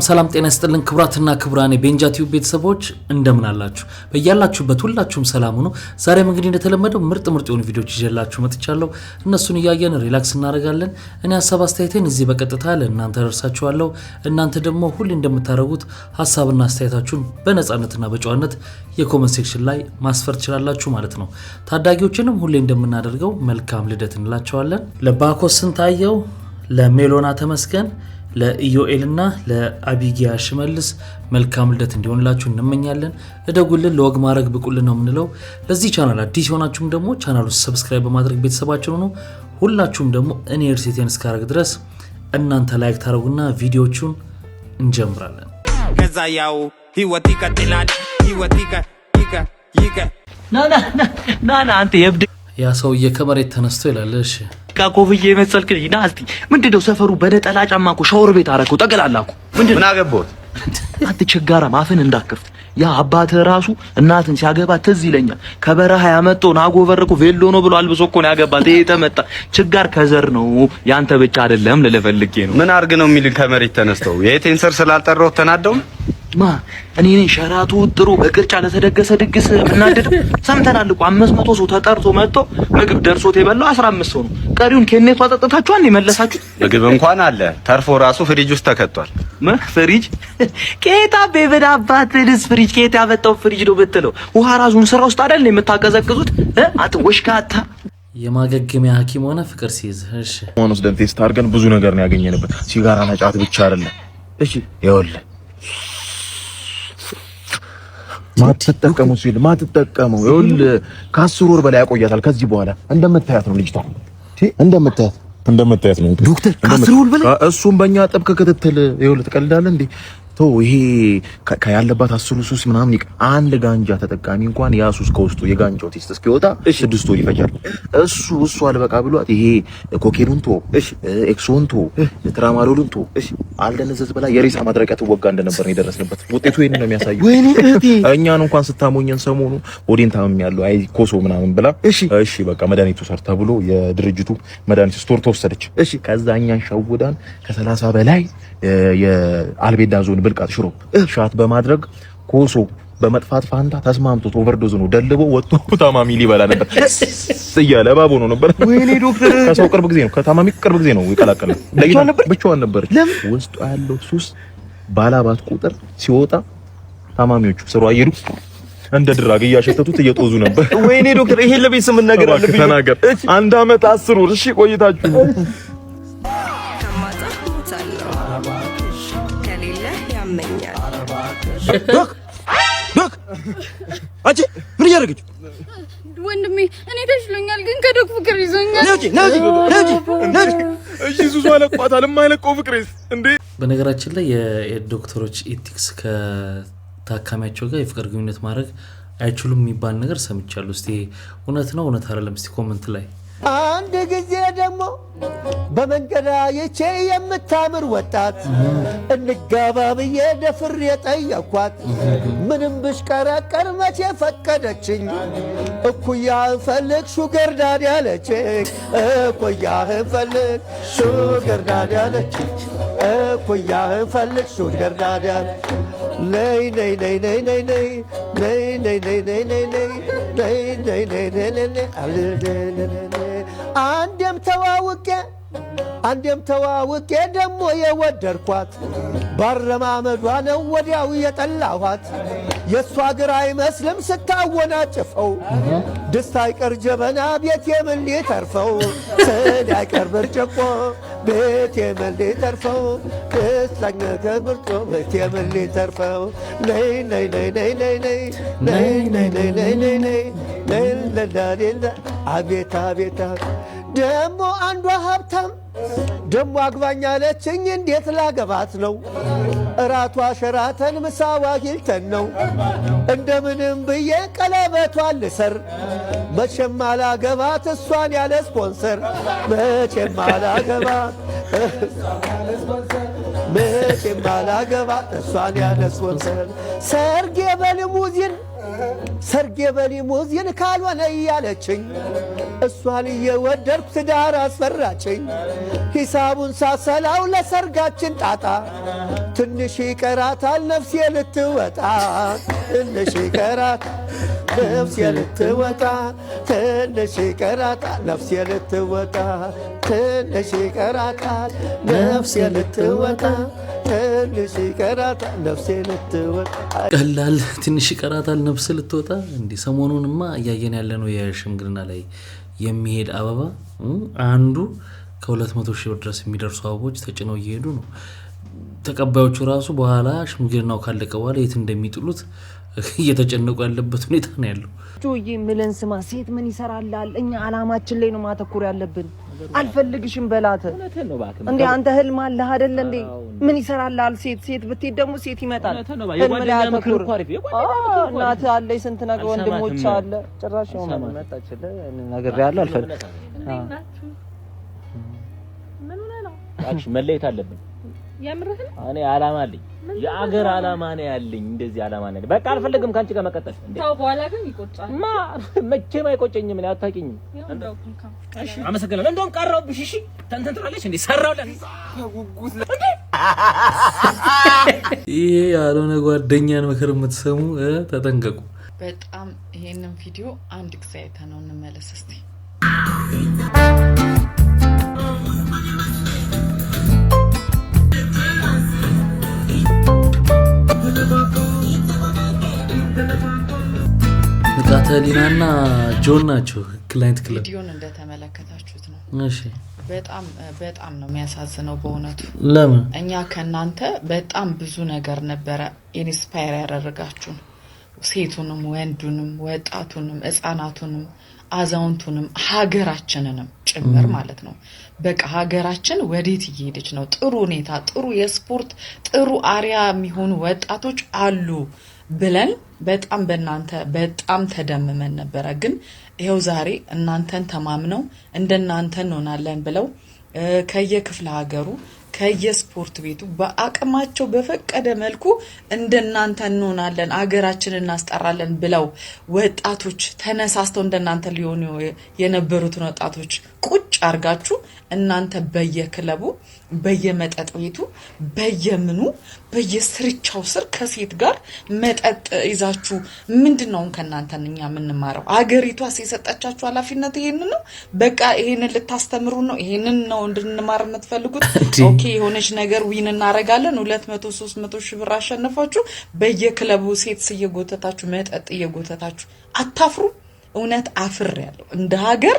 ሰላም ጤና ይስጥልን ክብራትና ክብራኔ ቤንጃ ቲዩብ ቤተሰቦች እንደምን አላችሁ በእያላችሁበት ሁላችሁም ሰላም ሁኑ ዛሬም እንግዲህ እንደተለመደው ምርጥ የሆኑ ቪዲዮዎች ይዤላችሁ መጥቻለሁ እነሱን ያያየን ሪላክስ እናደርጋለን እኔ ሐሳብ አስተያየቴን እዚህ በቀጥታ ለእናንተ ደርሳችኋለሁ እናንተ ደግሞ ሁሉ እንደምታረጉት ሐሳብና አስተያየታችሁን በነጻነትና በጨዋነት የኮሜንት ሴክሽን ላይ ማስፈር ትችላላችሁ ማለት ነው ታዳጊዎችንም ሁሉ እንደምናደርገው መልካም ልደት እንላቸዋለን ለባኮስ ስንታየው ለሜሎና ተመስገን ለኢዮኤልና ለአቢጊያ ሽመልስ መልካም ልደት እንዲሆንላችሁ እንመኛለን እደጉልን ለወግ ማድረግ ብቁልን ነው ምንለው ለዚህ ቻናል አዲስ ሆናችሁም ደግሞ ቻናሉን ሰብስክራይብ በማድረግ ቤተሰባችሁ ነው ሁላችሁም ደግሞ እኔ እርሴቴን እስካረግ ድረስ እናንተ ላይክ ታረጉና ቪዲዮቹን እንጀምራለን ከዛ ያው ህይወት ይቀጥላል ህይወት ና አንተ የብድ ያ ሰውዬ ከመሬት ተነስቶ ይላል እሺ ካኮፍዬ መሰልክኝ ና እስቲ ምንድነው ሰፈሩ በነጠላ ጫማኮ ሻወር ቤት አረከው ጠቅላላኩ ምን አገባሁት አንተ ቸጋራ ማፈን እንዳከፍት ያ አባተ ራሱ እናትን ሲያገባ ትዝ ይለኛል ከበረሃ ያመጣው ናጎበርኩ ቬሎ ነው ብሎ አልብሶ እኮ ነው ያገባት ተመጣ ችጋር ከዘር ነው ያንተ ብቻ አይደለም ለለፈልጌ ነው ምን አርግ ነው የሚል ከመሬት ተነስተው የቴንሰር ስላልጠራው ተናደው ማ እኔ ሸራቱ ጥሩ በቅርጫ ለተደገሰ ድግስ እናደድ ሰምተናል እኮ 500 ሰው ተጠርቶ መጥቶ ምግብ ደርሶት የበላው 15 ሰው ነው ቀሪውን ከኔቷ ተጠጣጣችኋል የመለሳችሁ ምግብ እንኳን አለ ተርፎ ራሱ ፍሪጅ ውስጥ ተከቷል ፍሪጅ ኬታ በበዳባት ልስ ፍሪጅ ኬታ ያመጣው ፍሪጅ ነው ብትለው ውሃ ራሱን ስራ ውስጥ አይደል የምታቀዘቅዙት አትወሽካታ የማገገሚያ ሐኪም ሆነ ፍቅር ሲይዝ እሺ ሞኖስ ደም ቴስት አድርገን ብዙ ነገር ነው ያገኘንበት ሲጋራና ጫት ብቻ አይደለም እሺ ይኸውልህ ማትጠቀመው ይኸውልህ ከ10 ወር በላይ ያቆያታል ከዚህ በኋላ እንደምታያት ነው ልጅቷ እንደምታያት ነው ዶክተር ከ10 ወር በላይ እሱም በእኛ ጥብቅ ክትትል ይኸውልህ ትቀልዳለህ እንዴ ይሄ ያለባት 10 ሱስ ምናምን አንድ ጋንጃ ተጠቃሚ እንኳን ያሱስ ከውስጡ የጋንጃው ቴስት እስኪወጣ 6 ወር ይፈጃል እሱ አልበቃ ብሏት ይሄ ኮኬኑን ኤክሶንቶ ትራማዶሉን አልደነዘዝ በላይ የሬሳ ማድረቂያ ትወጋ እንደነበር ነው የደረስንበት ውጤቱ ይሄን ነው የሚያሳየው ወይኔ እኛን እንኳን ስታሞኘን ሰሞኑ ኦዲን ታመም ያለው አይ ኮሶ ምናምን ብላ እሺ በቃ መድኃኒቱ ሰርታ ብሎ የድርጅቱ መድኃኒት ስቶር ተወሰደች እሺ ከዛ እኛን ሸውዳን ከ30 በላይ የአልቤንዳዞን ብልቃጥ ሽሮ ሻት በማድረግ ኮሶ በመጥፋት ፋንታ ተስማምቶት ኦቨርዶዝ ነው ደልቦ ወጥቶ ታማሚ ሊበላ ነበር እያለ ባቦ ነው ነበር ወይኔ ዶክተር ከሰው ቅርብ ጊዜ ነው ከታማሚ ቅርብ ጊዜ ነው ይቀላቀላል ብቻዋን ነበር ውስጡ ያለው ሱስ ባላባት ቁጥር ሲወጣ ታማሚዎቹ ስሩ አይሄዱ እንደ ድራግ እያሸተቱት እየጦዙ ነበር ወይኔ ዶክተር ይሄን ለቤተሰብ ነገር አለብኝ ተናገር 1 አመት 10 ወር እሺ ቆይታችሁ ዶክ አንቺ ምን ያደርግሽ ወንድሜ እኔ ተሽሎኛል ግን ከዶክ ፍቅር ይዞኛል ነጂ እሺ ሱሱ አለቋታል የማይለቀው ፍቅሬስ እንዴ በነገራችን ላይ የዶክተሮች ኤቲክስ ከታካሚያቸው ጋር የፍቅር ግንኙነት ማድረግ አይችሉም የሚባል ነገር ሰምቻለሁ እስቲ እውነት ነው እውነት አይደለም እስቲ ኮሜንት ላይ አንድ ጊዜ ደግሞ በመንገድ አይቼ የምታምር ወጣት እንጋባ ብዬ ደፍሬ ጠየኳት ምንም ብሽቀረቀር መቼ ፈቀደችኝ እኩያህን ፈልግ ሹገር ዳዲ አለችኝ እኩያህን ፈልግ ሹገር ዳዲ አለችኝ እኩያህን ፈልግ ሹገር ዳዲ አለችኝ ነይ ነይ ነይ ነይ ነይ ነይ ነይ ነይ ነይ ነይ ነይ ነይ ነይ ነይ ነይ አንዴም ተዋውቄ ደሞ የወደድኳት ባረማመዷ ነው ወዲያው የጠላኋት የሷ ግራ አይመስልም ስታወናጭፈው ደስታ አይቀር ጀበና ቤት የምን ሊተርፈው ስለ አይቀር ብርጭቆ ቤት የምን ሊተርፈው ደስታኛ ከብርጭቆ ቤት የምን ሊተርፈው ነይ ነይ ነይ ነይ ነይ ነይ ነይ ነይ ነይ ነይ ነይ ነይ ለዳሌላ አቤት አቤት ደሞ አንዷ ሀብታም ደሞ አግባኛ ለችኝ እንዴት ላገባት ነው እራቷ ሸራተን ምሳዋ ሂልተን ነው። እንደምንም ብዬ ቀለበቷን ልሰር መቼም አላገባት እሷን ያለ ስፖንሰር መቼም አላገባት መቼም አላገባት እሷን ያለ ስፖንሰር ሰርጌ በሊሙዚን ካልሆነ እያለችኝ እሷን እየወደድኩ ትዳር አስፈራችኝ። ሂሳቡን ሳሰላው ለሰርጋችን ጣጣ ትንሽ ይቀራታል ነፍሴ ልትወጣ ትንሽ ይቀራታል ነፍሴ ልትወጣ ትንሽ ይቀራታል ነፍሴ ልትወጣ ትንሽ ይቀራታል ነፍሴ ልትወጣ ትንሽ ይቀራታል ነፍሴ ልትወጣ። ቀላል ትንሽ ይቀራታል ነፍስ ልትወጣ። እንዲህ ሰሞኑንማ እያየን ያለነው የሽምግልና ላይ የሚሄድ አበባ አንዱ ከ200,000 ብር ድረስ የሚደርሱ አበቦች ተጭነው እየሄዱ ነው። ተቀባዮቹ ራሱ በኋላ ሽምግልናው ካለቀ በኋላ የት እንደሚጥሉት እየተጨነቁ ያለበት ሁኔታ ነው ያለው። ጆዬ ምለን ስማ፣ ሴት ምን ይሰራላል? እኛ አላማችን ላይ ነው ማተኮር ያለብን። አልፈልግሽም በላት እንዴ አንተ ህልም አለህ አይደል እንዴ? ምን ይሰራላል? ሴት ብትሄድ ደግሞ ሴት ይመጣል። እናት አለ ስንት ነገር ወንድሞች አለ ጭራሽ ነው መጣችለ ነገር ያለው አልፈልግ ምን ሆነ ነው አክሽ መለየት አለብን። ያምርህ እኔ አላማ አለኝ፣ የአገር አላማ ነው ያለኝ። እንደዚህ አላማ ነው በቃ አልፈልግም ካንቺ ጋር መቀጠል። እንዴ ታው በኋላ ግን ይቆጫል። መቼም አይቆጨኝም። እኔ አታውቂኝም። እሺ አመሰግናለሁ። እንደውም ቀረውብሽ። እሺ ተንተንትራለሽ እንዴ ሰራውላት ጉጉት እንዴ ይሄ ያልሆነ ጓደኛን ምክር የምትሰሙ ተጠንቀቁ። በጣም ይሄንን ቪዲዮ አንድ ጊዜ አይተነው እንመለስ እስቲ። ንቃተ ህሊናና ጆን ናቸው ክላይንት ክለብ። ቪዲዮን እንደተመለከታችሁት ነው። እሺ በጣም ነው የሚያሳዝነው በእውነቱ። ለምን እኛ ከናንተ በጣም ብዙ ነገር ነበረ ኢንስፓየር ያደረጋችሁን፣ ሴቱንም ወንዱንም ወጣቱንም ህፃናቱንም አዛውንቱንም ሀገራችንንም ጭምር ማለት ነው። በቃ ሀገራችን ወዴት እየሄደች ነው? ጥሩ ሁኔታ፣ ጥሩ የስፖርት ጥሩ አሪያ የሚሆኑ ወጣቶች አሉ ብለን በጣም በእናንተ በጣም ተደምመን ነበረ። ግን ይሄው ዛሬ እናንተን ተማምነው እንደናንተ እንሆናለን ብለው ከየክፍለ ሀገሩ ከየስፖርት ቤቱ በአቅማቸው በፈቀደ መልኩ እንደናንተ እንሆናለን አገራችንን እናስጠራለን ብለው ወጣቶች ተነሳስተው እንደናንተ ሊሆኑ የነበሩትን ወጣቶች ቁጭ አርጋችሁ እናንተ በየክለቡ በየመጠጥ ቤቱ በየምኑ በየስርቻው ስር ከሴት ጋር መጠጥ ይዛችሁ ምንድነው ከናንተኛ ምንማረው? አገሪቷ ሲሰጣቻችሁ ኃላፊነት ይሄን ነው። በቃ ይሄንን ልታስተምሩ ነው። ይሄንን ነው እንድንማር የምትፈልጉት? ኦኬ የሆነች ነገር ዊን እናረጋለን 200-300 ሺህ ብር አሸነፋችሁ በየክለቡ ሴት እየጎተታችሁ መጠጥ እየጎተታችሁ አታፍሩ? እውነት አፍር ያለው እንደ ሀገር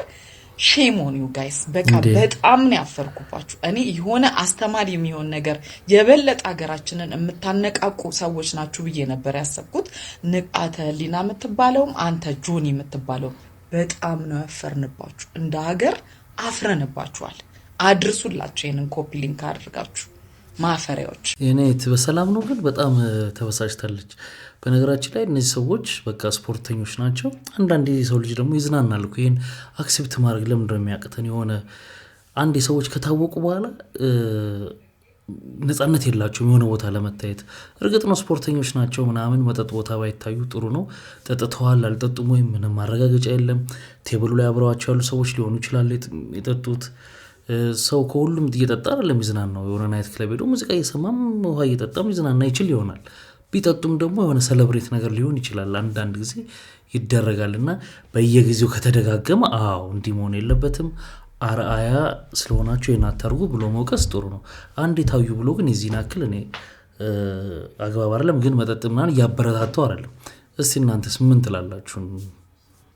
ሼም ኦን ዩ ጋይስ። በቃ በጣም ነው ያፈርኩባችሁ። እኔ የሆነ አስተማሪ የሚሆን ነገር የበለጠ ሀገራችንን የምታነቃቁ ሰዎች ናችሁ ብዬ ነበር ያሰብኩት። ንቃተ ህሊና የምትባለውም አንተ ጆኒ የምትባለው በጣም ነው ያፈርንባችሁ። እንደ ሀገር አፍረንባችኋል። አድርሱላችሁ ይሄንን ኮፒ ሊንክ አድርጋችሁ ማፈሪያዎች። እኔ በሰላም ነው ግን በጣም ተበሳጭታለች። በነገራችን ላይ እነዚህ ሰዎች በቃ ስፖርተኞች ናቸው። አንዳንድ ሰው ልጅ ደግሞ ይዝናናል እኮ። ይሄን አክሴፕት ማድረግ ለምን እንደሚያቅተን የሆነ አንድ ሰዎች ከታወቁ በኋላ ነፃነት የላቸውም የሆነ ቦታ ለመታየት። እርግጥ ነው ስፖርተኞች ናቸው ምናምን መጠጥ ቦታ ባይታዩ ጥሩ ነው። ጠጥተዋል አልጠጡም ወይም ምንም ማረጋገጫ የለም። ቴብሉ ላይ አብረዋቸው ያሉ ሰዎች ሊሆኑ ይችላል የጠጡት። ሰው ከሁሉም እየጠጣ አይደለም ይዝናናው። የሆነ ናይት ክለብ ሄዶ ሙዚቃ እየሰማም ውሃ እየጠጣም ይዝናና ይችል ይሆናል። ቢጠጡም ደግሞ የሆነ ሰለብሬት ነገር ሊሆን ይችላል። አንዳንድ ጊዜ ይደረጋልና በየጊዜው ከተደጋገመ እንዲህ መሆን የለበትም። አርአያ ስለሆናችሁ የናታርጉ ብሎ መውቀስ ጥሩ ነው። አንዴ ታዩ ብሎ ግን የዚህን ያክል እኔ አግባብ አይደለም። ግን መጠጥ ምናምን እያበረታተው አይደለም። እስቲ እናንተስ ምን ትላላችሁ?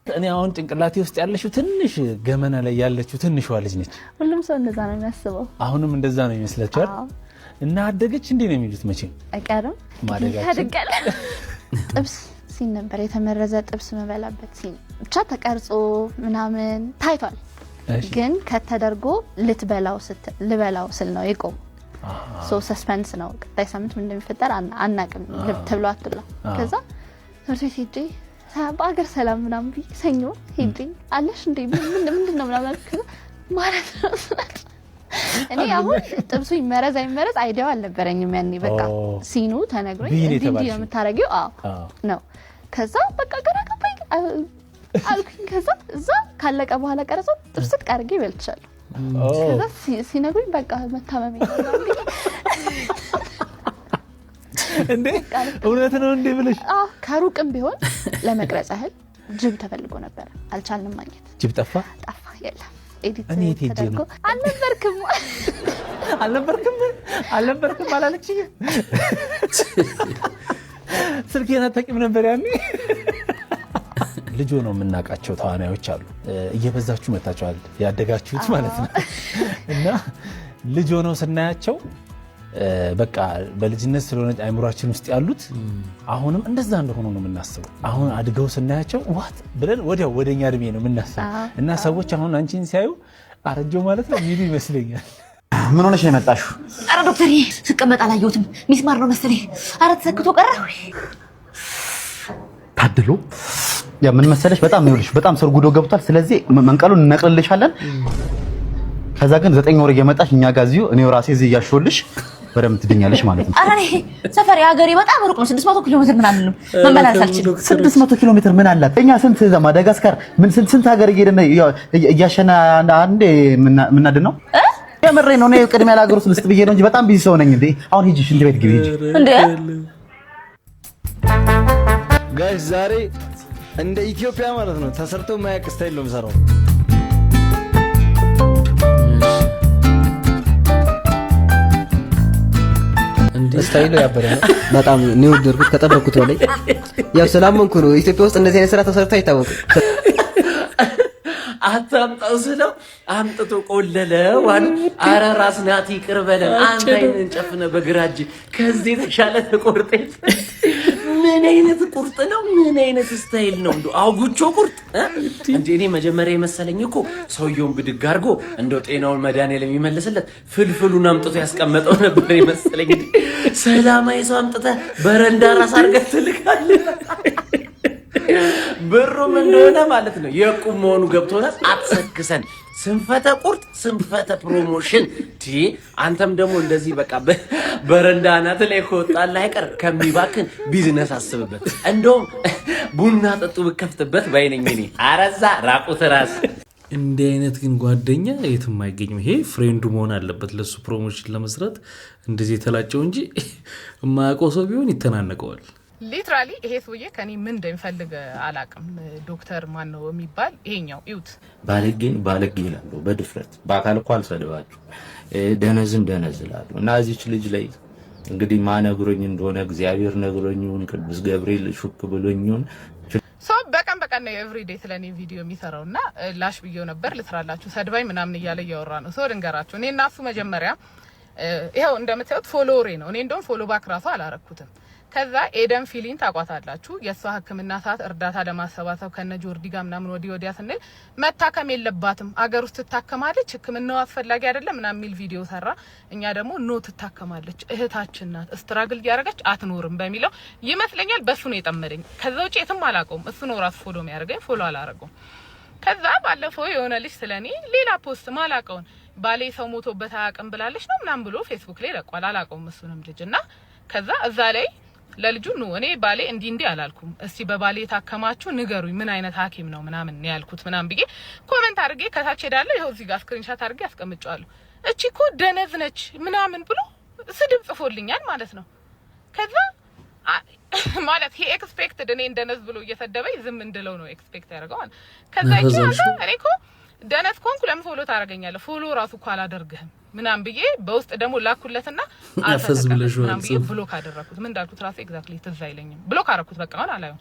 እኔ አሁን ጭንቅላቴ ውስጥ ያለችው ትንሽ ገመና ላይ ያለችው ትንሿ ልጅ ነች። ሁሉም ሰው እንደዛ ነው የሚያስበው። አሁንም እንደዛ ነው ይመስላችኋል? እና አደገች እንዴ ነው የሚሉት? መቼም አይቀርም ማደጋችን። ጥብስ ሲን ነበር የተመረዘ ጥብስ መበላበት ሲን ብቻ ተቀርጾ ምናምን ታይቷል። ግን ከተደርጎ ልበላው ስል ነው የቆም ሶ ሰስፔንስ ነው ቀጣይ ሳምንት ምን እንደሚፈጠር አናቅም ተብሎ አትላ ከዛ ትምህርት ቤት ሄጄ በአገር ሰላም ምናምን ሰኞ ሄጄ አለሽ እንዴ ምንድነው ምናምን ማለት ነው እኔ አሁን ጥብሱ ይመረዝ አይመረዝ አይዲያው አልነበረኝም ያኔ በቃ ሲኑ ተነግሮኝ እንዴ የምታረጊው ነው ከዛ በቃ ገራቀበኝ አልኩኝ ከዛ እዛ ካለቀ በኋላ ቀረጸው ጥብስት ቀርጌ ይበልቻለሁ ከዛ ሲነግሩኝ በቃ መታመም ይላል እንዴ እውነት ነው እንዴ ብለሽ ከሩቅም ቢሆን ለመቅረጽ ያህል ጅብ ተፈልጎ ነበር አልቻልንም ማግኘት ጅብ ጠፋ የለም ኤዲት ተደርጎ አልነበርክም አላለችኝም ስልኬን አታውቂም ነበር ያኔ ልጅ ሆነው የምናውቃቸው ተዋናዮች አሉ እየበዛችሁ መጣችኋል ያደጋችሁት ማለት ነው እና ልጅ ሆነው ስናያቸው በቃ በልጅነት ስለሆነ አይምሮአችን ውስጥ ያሉት አሁንም እንደዛ እንደሆነ ነው የምናስበው አሁን አድገው ስናያቸው ዋት ብለን ወዲያው ወደኛ እድሜ ነው የምናስበው እና ሰዎች አሁን አንቺን ሲያዩ አረጀው ማለት ነው ሚሉ ይመስለኛል ምን ሆነሽ ነው የመጣሽው አረ ዶክተር ስቀመጥ አላየሁትም ሚስማር ነው መሰለኝ አረ ተሰክቶ ቀረ ታድሎ ያ ምን መሰለሽ በጣም ይኸውልሽ በጣም ሰርጉዶ ገብቷል ስለዚህ መንቀሉን እንነቅልልሻለን ከዛ ግን 9 ወር እየመጣሽ እኛ ጋር እዚሁ እኔው ራሴ እዚህ ያሾልሽ በደም ትድኛለሽ ማለት ነው አረ ሰፈር ያገሬ በጣም ሩቅ ነው 600 ኪሎ ሜትር ምናምን ነው መመላለስ አልችልም 600 ኪሎ ሜትር ምን አላት እኛ ስንት ማዳጋስካር ምን ስንት ሀገር እየሄድን እያሸና አንዴ ምናድን ነው የምሬ ነው እኔ ቅድሚያ ለሀገር ውስጥ ልስጥ ብዬ ነው እንጂ በጣም ቢዚ ሰው ነኝ እንዴ አሁን ሂጂ ሽንት ቤት ግቢ ሂጂ እንዴ ጋይስ ዛሬ እንደ ኢትዮጵያ ማለት ነው ተሰርቶ ማያቅ ስታይል ነው የምሰራው ስታይሉ ያበረ በጣም ነው ወደድኩት ከጠበቅኩት በላይ ያው ሰላምንኩ ነው ኢትዮጵያ ውስጥ እንደዚህ አይነት ስራ ተሰርቶ አይታወቅም አታምጣው ስለው አምጥቶ ቆለለው አሉ አረ ራስ ናት ይቅር በለን አንተ አይነን ጨፍነ በግራጅ ከዚህ የተሻለ ተቆርጠት ምን አይነት ቁርጥ ነው ምን አይነት ስታይል ነው እንዶ አውጉቾ ቁርጥ እንዴ እኔ መጀመሪያ የመሰለኝ እኮ ሰውየውን ብድግ አድርጎ እንደው ጤናውን መድኃኒዓለም የሚመልስለት ፍልፍሉን አምጥቶ ያስቀመጠው ነበር የመሰለኝ ሰላማዊ ሰው አምጥተህ በረንዳ ራስ አድርገህ ትልካለህ ብሩም እንደሆነ ማለት ነው የቁም መሆኑ ገብቶናል አትሰክሰን ስንፈተ ቁርጥ ስንፈተ ፕሮሞሽን ቲ አንተም ደግሞ እንደዚህ በቃ በረንዳ ናት ላይ ኮጣላ አይቀር ከሚባክን ቢዝነስ አስብበት እንደውም ቡና ጠጡ ብከፍትበት ባይነኝ እኔ አረዛ ራቁት ራስ እንደ አይነት ግን ጓደኛ የትም አይገኝም ይሄ ፍሬንዱ መሆን አለበት ለሱ ፕሮሞሽን ለመስራት እንደዚህ የተላጨው እንጂ የማያውቀው ሰው ቢሆን ይተናነቀዋል ሊትራሊ ይሄ ሰውዬ ከኔ ምን እንደሚፈልግ አላቅም ዶክተር ማን ነው የሚባል ይሄኛው ይውት ባለጌን ባለጌ ይላሉ በድፍረት በአካል እኮ አልሰደባችሁ ደነዝን ደነዝላሉ እና እዚች ልጅ ላይ እንግዲህ ማነግሮኝ እንደሆነ እግዚአብሔር ነግሮኝውን ቅዱስ ገብርኤል ሹክ ብሎኝውን ሶ በቀን ነው ኤቭሪዴይ ስለኔ ቪዲዮ የሚሰራውና ላሽ ብየው ነበር ልትራላችሁ ሰድባይ ምናምን እያለ ያወራ ነው ሶ ድንገራችሁ እኔ እና እሱ መጀመሪያ ይሄው እንደምታዩት ፎሎወሬ ነው እኔ እንደውም ፎሎ ባክ ራሱ አላረኩትም ከዛ ኤደን ፊሊን ታቋታላችሁ የሷ ህክምና ሰዓት እርዳታ ለማሰባሰብ ከነ ጆርዲ ጋር ምናምን ወዲያ ስንል መታከም የለባትም አገር ውስጥ ትታከማለች ህክምናው አስፈላጊ አይደለም ምናምን ሚል ቪዲዮ ሰራ እኛ ደግሞ ኖ ትታከማለች እህታችን ናት ስትራግል ያረጋች አትኖርም በሚለው ይመስለኛል በሱ ነው የጠመደኝ ከዛ ውጪ የትም አላቀውም እሱ ነው ራሱ ፎሎ የሚያደርገኝ ፎሎ አላረገውም ከዛ ባለፈው የሆነ ልጅ ስለኔ ሌላ ፖስት ማላቀውን ባሌ ሰው ሞቶበት አያውቅም ብላለች ነው ምናምን ብሎ ፌስቡክ ላይ ለቋል አላቀውም እሱንም ልጅና ከዛ እዛ ላይ ለልጁ ነው እኔ ባሌ እንዲ አላልኩም እስቲ በባሌ ታከማችሁ ንገሩኝ ምን አይነት ሐኪም ነው ምናምን ነው ያልኩት ምናምን ብዬ ኮሜንት አድርጌ ከታች ሄዳለሁ ይሄው እዚህ ጋር ስክሪንሻት አድርጌ አስቀምጫለሁ እቺ እኮ ደነዝ ነች ምናምን ብሎ ስድብ ጽፎልኛል ማለት ነው ከዛ ማለት ሄ ኤክስፔክትድ እኔ እንደነዝ ብሎ እየሰደበኝ ዝም እንድለው ነው ኤክስፔክት ያደርገው ከዛ እኔ እኮ ደነዝ ኮንኩ ለምን ፎሎ ታደርገኛለህ ፎሎ ራሱ እኮ አላደርግህም ምናም ብዬ በውስጥ ደግሞ ላኩለትና ምናም ብዬ ብሎክ አደረኩት ምን እንዳልኩት ራሱ ኤግዛክትሊ ትዝ አይለኝም ብሎክ አደረኩት በቃ አሁን አላየው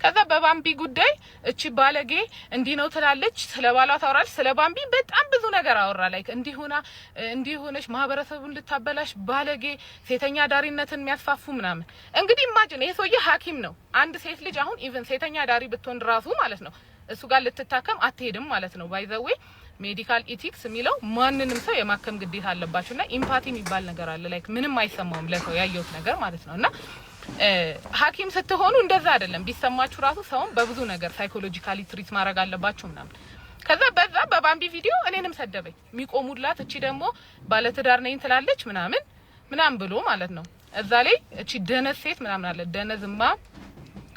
ከዛ በባምቢ ጉዳይ እቺ ባለጌ እንዲ ነው ትላለች ስለባሏ ታወራለች ስለባምቢ በጣም ብዙ ነገር አወራ ላይክ እንዲሆነሽ ማህበረሰቡን ልታበላሽ ባለጌ ሴተኛ ዳሪነትን የሚያስፋፉ ምናምን እንግዲህ ኢማጂን ይሄ ሰውዬ ሐኪም ነው አንድ ሴት ልጅ አሁን ኢቭን ሴተኛ ዳሪ ብትሆን ራሱ ማለት ነው እሱ ጋር ልትታከም አትሄድም ማለት ነው። ባይ ዘ ዌይ ሜዲካል ኢቲክስ የሚለው ማንንም ሰው የማከም ግዴታ አለባችሁና ኢምፓቲ የሚባል ነገር አለ። ላይክ ምንም አይሰማውም ለሰው ያየውት ነገር ማለት ነውና ሐኪም ስትሆኑ እንደዛ አይደለም። ቢሰማችሁ ራሱ ሰውን በብዙ ነገር ሳይኮሎጂካሊ ትሪት ማድረግ አለባችሁ ምናምን። ከዛ በዛ በባምቢ ቪዲዮ እኔንም ሰደበኝ። የሚቆሙላት እቺ ደግሞ ባለትዳር ነኝ ትላለች ምናምን ብሎ ማለት ነው። እዛ ላይ እቺ ደነዝ ሴት ምናምን አለ። ደነዝማ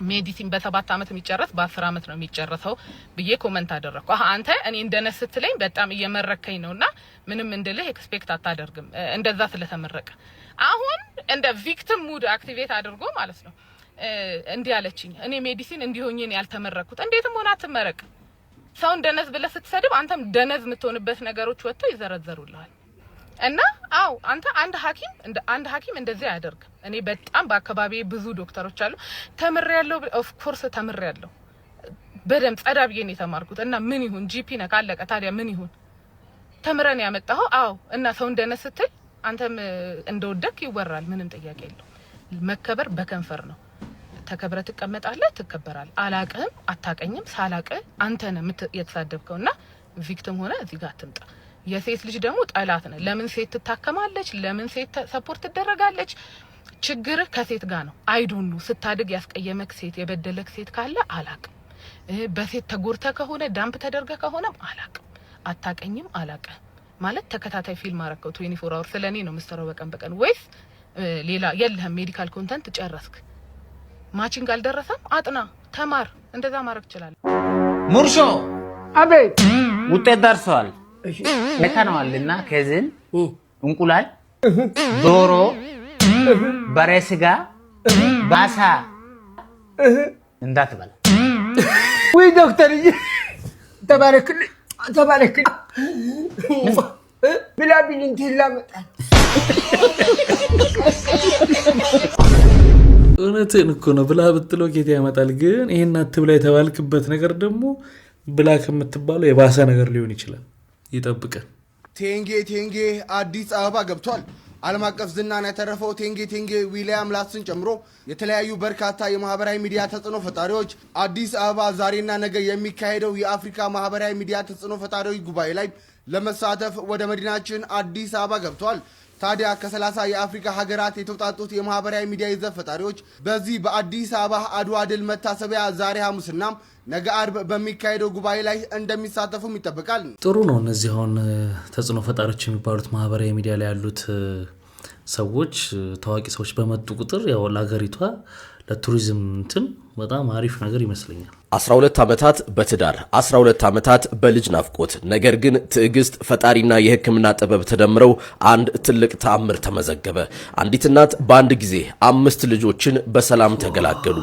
ሜዲሲን በ7 አመት የሚጨርስ በ10 አመት ነው የሚጨርሰው ብዬ ኮሜንት አደረኩ። አንተ እኔ እንደነስ ስትለኝ በጣም እየመረከኝ ነውና ምንም እንደልህ ኤክስፔክት አታደርግም እንደዛ ስለተመረቀ። አሁን እንደ ቪክቲም ሙድ አክቲቬት አድርጎ ማለት ነው እንዲህ አለችኝ። እኔ ሜዲሲን እንዲሆኝ ነው ያልተመረኩት። እንዴትም ሆነ አትመረቅ። ሰው እንደነዝ ብለህ ስትሰድብ አንተም ደነዝ የምትሆንበት ነገሮች ወጥተው ይዘረዘሩልሃል። እና አው አንተ አንድ ሐኪም እንደዚህ ያደርግ። እኔ በጣም በአካባቢ ብዙ ዶክተሮች አሉ ተምሬያለሁ። ኦፍ ኮርስ ተምሬያለሁ በደም ጸዳ ብዬ ነው የተማርኩት። እና ምን ይሁን ጂፒ ነህ ካለቀ ታዲያ ምን ይሁን ተምረን ያመጣው? አው እና ሰው እንደነስ ስትል አንተም እንደወደክ ይወራል። ምንም ጥያቄ የለው። መከበር በከንፈር ነው። ተከብረ ትቀመጣለህ፣ ትከበራለህ። አላቀህም፣ አታቀኝም፣ ሳላቀ አንተ ነህ የተሳደብከውና ቪክቲም ሆነ እዚህ ጋር አትምጣ። የሴት ልጅ ደግሞ ጠላት ነው። ለምን ሴት ትታከማለች? ለምን ሴት ሰፖርት ትደረጋለች? ችግር ከሴት ጋር ነው። አይዶኑ ስታድግ ያስቀየመክ ሴት የበደለክ ሴት ካለ አላቅም። በሴት ተጎርተ ከሆነ ዳምፕ ተደርገ ከሆነ አላቅም። አታቀኝም፣ አላቀ ማለት ተከታታይ ፊልም አረከው 24 አወር ስለኔ ነው ምስተረው በቀን ወይስ ሌላ የለህም? ሜዲካል ኮንተንት ጨረስክ፣ ማቺንግ አልደረሰም፣ አጥና፣ ተማር። እንደዛ ማድረግ ይችላል። ሙርሾ አቤት፣ ውጤት ደርሷል። ለካናልና ከዝን እንቁላል፣ ዶሮ፣ በሬ ስጋ፣ ባሳ እንዳትበላ። ወይ ዶክተር ተባረክልኝ ብላ ቢልንት ይላመጣል። እውነትን እኮ ነው። ብላ ብትለው ጌታ ያመጣል። ግን ይሄን አትብላ የተባልክበት ነገር ደግሞ ብላ ከምትባለው የባሰ ነገር ሊሆን ይችላል። ይጠብቀን። ቴንጌ አዲስ አበባ ገብቷል። ዓለም አቀፍ ዝናን ያተረፈው ቴንጌ ዊሊያም ላስን ጨምሮ የተለያዩ በርካታ የማህበራዊ ሚዲያ ተጽዕኖ ፈጣሪዎች አዲስ አበባ ዛሬና ነገ የሚካሄደው የአፍሪካ ማህበራዊ ሚዲያ ተጽዕኖ ፈጣሪዎች ጉባኤ ላይ ለመሳተፍ ወደ መዲናችን አዲስ አበባ ገብቷል። ታዲያ ከ30 የአፍሪካ ሀገራት የተውጣጡት የማህበራዊ ሚዲያ ይዘት ፈጣሪዎች በዚህ በአዲስ አበባ አድዋ ድል መታሰቢያ ዛሬ ሐሙስና ነገ አርብ በሚካሄደው ጉባኤ ላይ እንደሚሳተፉም ይጠበቃል። ጥሩ ነው። እነዚህ አሁን ተጽዕኖ ፈጣሪዎች የሚባሉት ማህበራዊ ሚዲያ ላይ ያሉት ሰዎች ታዋቂ ሰዎች በመጡ ቁጥር ያው ለሀገሪቷ ለቱሪዝም እንትን በጣም አሪፍ ነገር ይመስለኛል። 12 ዓመታት በትዳር 12 ዓመታት በልጅ ናፍቆት፣ ነገር ግን ትዕግስት፣ ፈጣሪና የሕክምና ጥበብ ተደምረው አንድ ትልቅ ተአምር ተመዘገበ። አንዲት እናት በአንድ ጊዜ 5 ልጆችን በሰላም ተገላገሉ።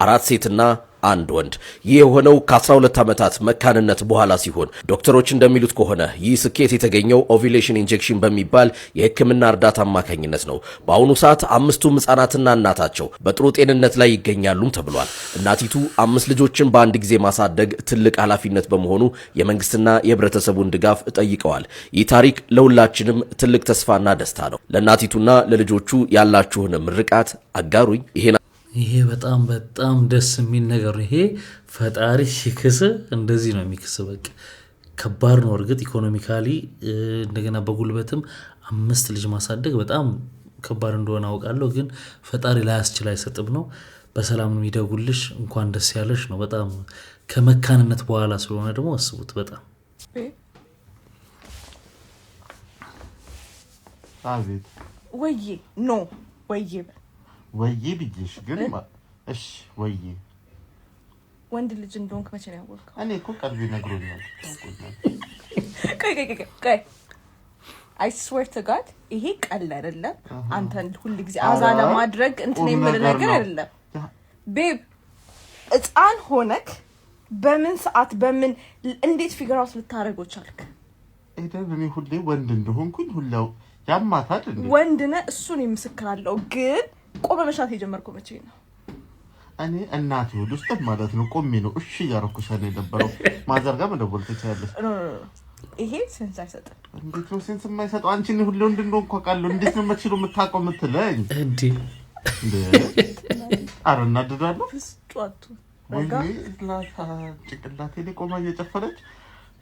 4 ሴትና 1 ወንድ። ይህ የሆነው ከ12 ዓመታት መካንነት በኋላ ሲሆን ዶክተሮች እንደሚሉት ከሆነ ይህ ስኬት የተገኘው ኦቪሌሽን ኢንጀክሽን በሚባል የሕክምና እርዳታ አማካኝነት ነው። በአሁኑ ሰዓት 5ቱም ህጻናትና እናታቸው በጥሩ ጤንነት ላይ ይገኛሉም ተብሏል። እናቲቱ 5 ልጆችን በአንድ ጊዜ ማሳደግ ትልቅ ኃላፊነት በመሆኑ የመንግስትና የህብረተሰቡን ድጋፍ ጠይቀዋል። ይህ ታሪክ ለሁላችንም ትልቅ ተስፋና ደስታ ነው። ለእናቲቱና ለልጆቹ ያላችሁን ምርቃት አጋሩኝ። ይሄ በጣም ደስ የሚል ነገር። ይሄ ፈጣሪ ሲክስ እንደዚህ ነው የሚክስ። በቃ ከባድ ነው እርግጥ ኢኮኖሚካሊ፣ እንደገና በጉልበትም 5 ልጅ ማሳደግ በጣም ከባድ እንደሆነ አውቃለሁ። ግን ፈጣሪ ላያስችል አይሰጥም ነው። በሰላም ነው የሚደጉልሽ። እንኳን ደስ ያለሽ ነው። በጣም ከመካንነት በኋላ ስለሆነ ደግሞ አስቡት። በጣም አቤት ወይዬ ኖ ወይዬ ብዬሽ ግን እሺ ወይዬ ወንድ ልጅ እንደሆንክ መቼ ነው ያወቅኸው? እኔ እኮ ቀልቤ ነግሮኛል። ቆይ I swear to God ይሄ ቀል አይደለም። አንተን ሁሉ ጊዜ አዛ ለማድረግ እንትን የምል ነገር አይደለም። ቤብ ሕፃን ሆነክ በምን ሰዓት በምን እንዴት ፊገር አውት ልታረጋው ቻልክ? እኔ ሁሌ ወንድ እንደሆንኩኝ ሁላው ያማታል እንዴ? ወንድ ነህ፣ እሱን ይመስክራለሁ። ግን ቆመ መሻት የጀመርከው መቼ ነው? እኔ እናቴ ወደ ውስጥ ማለት ነው ቆሜ ነው እሺ ያረኩሽ አይደል የነበረው። ማዘርጋ መደወል ትችያለሽ። ይሄ ሴንስ አይሰጥም። እንዴት ነው ሴንስ የማይሰጠው? አንቺ ነው ሁሉ እንደሆንኩ አውቃለሁ። እንዴት ነው መችሎ የምታውቀው የምትለኝ እንዴ? አረ እናድዳለሁ። ፍስጫቱ ረጋ ጭቅላቴ ላይ ቆማ እየጨፈረች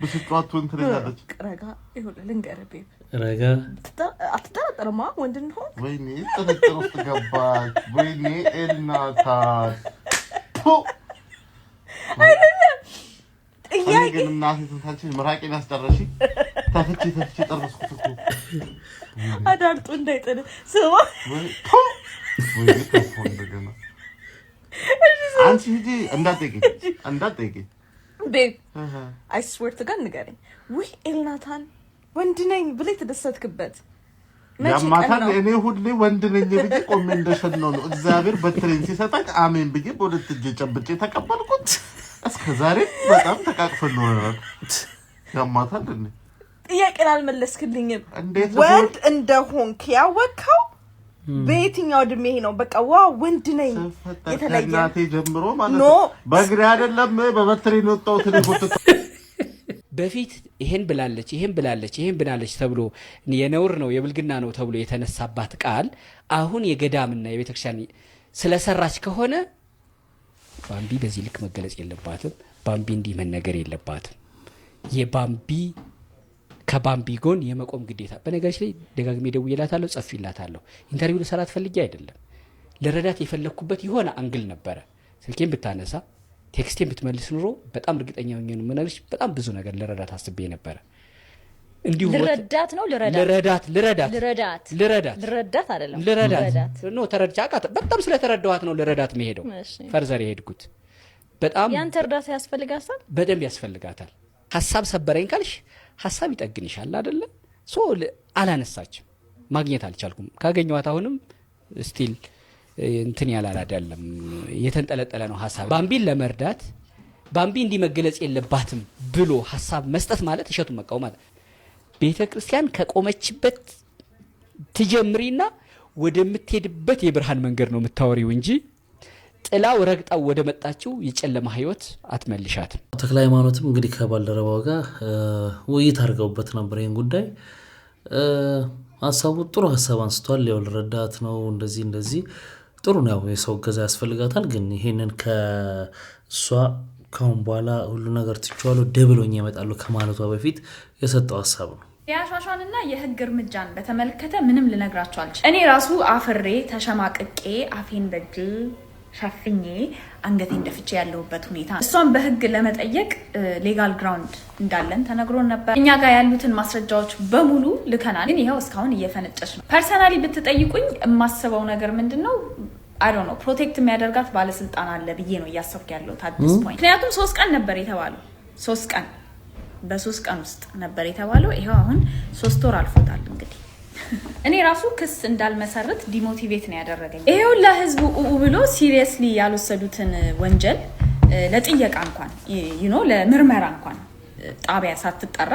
ብስጫቱን ትላለች። ረጋ ይሁን ልንገርህ ቤብ ረጋ አትጠራጠርማ ወንድ እንሆን። ወይኔ ጥርጥር ውስጥ ገባች። ወይኔ ኤልናታን አይደለም ጥያቄ ግን እናቴ ትንታችን ምራቄን አስጨረሽ። ተፍቼ ጠርስኩት እኮ አዳልጡ እንዳይጥል ስማ ወይ ተፎ እንደገና አንቺ ሂጂ እንዳትጠይቂ ቤብ አይ ስዌር ቱ ጋድ ንገረኝ። ውይ ኤልናታን ወንድ ነኝ ብለህ የተደሰትክበት ያማታን እኔ ሁሌ ወንድ ነኝ ብዬ ቆሜ እንደሸነው ነው እግዚአብሔር በትሬን ሲሰጣኝ አሜን ብዬ በሁለት እጄ ጨብጬ ተቀበልኩት። እስከዛሬ በጣም ተቃቅፈን ኖረናል። ያማታን እንዴ ጥያቄን አልመለስክልኝም። ወንድ እንደሆንክ ያወቅኸው በየትኛው እድሜ ነው? በቃ ዋው ወንድ ነኝ የተለየ እናቴ ጀምሮ ማለት ነው። በእግሬ አይደለም በበትሬ ነው ወጣሁት ነው። በፊት ይሄን ብላለች ተብሎ የነውር ነው የብልግና ነው ተብሎ የተነሳባት ቃል አሁን የገዳምና የቤተክርስቲያን ስለሰራች ከሆነ ባምቢ በዚህ ልክ መገለጽ የለባትም። ባምቢ እንዲህ መነገር የለባትም። የባምቢ ከባምቢ ጎን የመቆም ግዴታ በነገርሽ ላይ ደጋግሜ ደውዬላታለሁ፣ ጽፌላታለሁ። ኢንተርቪው ልሰራት ፈልጌ አይደለም ለረዳት የፈለኩበት የሆነ አንግል ነበረ። ስልኬን ብታነሳ ቴክስቴን ብትመልስ ኑሮ በጣም እርግጠኛ ሆኜ ነው የምነግርሽ በጣም ብዙ ነገር ለረዳት አስቤ ነበር። እንዲሁ ልረዳት ነው ልረዳት አይደለም ነው ተረዳች አቃተ። በጣም ስለተረዳኋት ነው ለረዳት መሄደው ፈርዘር የሄድኩት። በጣም ያንተ እርዳታ ያስፈልጋታል፣ በደንብ ያስፈልጋታል። ሐሳብ ሰበረኝ ካልሽ ሐሳብ ይጠግንሻል አይደለ? ሶ አላነሳችም፣ ማግኘት አልቻልኩም። ካገኘኋት አሁንም ስቲል እንትን ያላል አይደለም የተንጠለጠለ ነው ሐሳብ። ባምቢን ለመርዳት ባምቢ እንዲመገለጽ የለባትም ብሎ ሐሳብ መስጠት ማለት እሸቱ መቃወም ማለት ቤተክርስቲያን ከቆመችበት ትጀምሪና ወደምትሄድበት የብርሃን መንገድ ነው የምታወሪው እንጂ ጥላው ረግጣው ወደ መጣችው የጨለማ ህይወት አትመልሻትም። ተክለ ሃይማኖትም እንግዲህ ከባልደረባው ጋር ውይይት አድርገውበት ነበር። ይሄን ጉዳይ ሐሳቡ ጥሩ ሐሳብ አንስቷል። ያው ልረዳት ነው እንደዚህ ጥሩ ነው። የሰው ገዛ ያስፈልጋታል። ግን ይሄንን ከሷ ካሁን በኋላ ሁሉ ነገር ትቻለው ደብሎኝ ይመጣሉ ከማለቷ በፊት የሰጠው ሐሳብ ነው። የአሻሻንና የህግ እርምጃን በተመለከተ ምንም ልነግራችሁ አልችልም። እኔ ራሱ አፍሬ ተሸማቅቄ አፌን በግል ሸፍኜ አንገቴን ደፍቼ ያለሁበት ሁኔታ። እሷን በህግ ለመጠየቅ ሌጋል ግራውንድ እንዳለን ተነግሮን ነበር። እኛ ጋር ያሉትን ማስረጃዎች በሙሉ ልከናል። ግን ይሄው እስካሁን እየፈነጨች ነው። ፐርሰናሊ ብትጠይቁኝ የማስበው ነገር ምንድነው አይ ዶንት ኖ ፕሮቴክት የሚያደርጋት ባለስልጣን አለ ብዬ ነው እያሰብኩ ያለሁት at this point። ምክንያቱም 3 ቀን ነበር የተባለው። 3 ቀን በ3 ቀን ውስጥ ነበር የተባለው። ይሄው አሁን 3 ወር አልፎታል። እንግዲህ እኔ ራሱ ክስ እንዳልመሰረት ዲሞቲቬት ነው ያደረገኝ። ይሄው ለህዝቡ ብሎ ሲሪየስሊ ያልወሰዱትን ወንጀል ለጥየቃ እንኳን ለምርመራ እንኳን ጣቢያ ሳትጠራ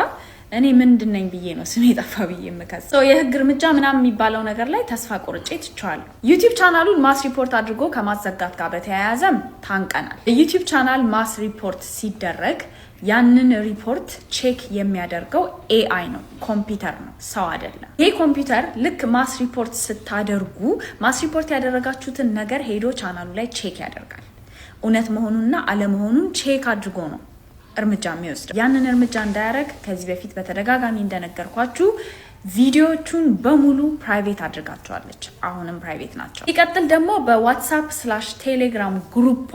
እኔ ምንድነኝ ብዬ ነው ስሜ ጠፋ ብዬ የምከስ የህግ እርምጃ ምናምን የሚባለው ነገር ላይ ተስፋ ቆርጬ ትቻለሁ። ዩቲዩብ ቻናሉን ማስ ሪፖርት አድርጎ ከማዘጋት ጋር በተያያዘም ታንቀናል። የዩቲዩብ ቻናል ማስ ሪፖርት ሲደረግ ያንን ሪፖርት ቼክ የሚያደርገው ኤአይ ነው፣ ኮምፒውተር ነው፣ ሰው አይደለም። ይሄ ኮምፒውተር ልክ ማስ ሪፖርት ስታደርጉ ማስ ሪፖርት ያደረጋችሁትን ነገር ሄዶ ቻናሉ ላይ ቼክ ያደርጋል። እውነት መሆኑንና አለመሆኑን ቼክ አድርጎ ነው እርምጃ የሚወስደው። ያንን እርምጃ እንዳያደርግ ከዚህ በፊት በተደጋጋሚ እንደነገርኳችሁ ቪዲዮቹን በሙሉ ፕራይቬት አድርጋቸዋለች። አሁንም ፕራይቬት ናቸው። ይቀጥል ደግሞ በዋትስአፕ/ቴሌግራም ግሩፓ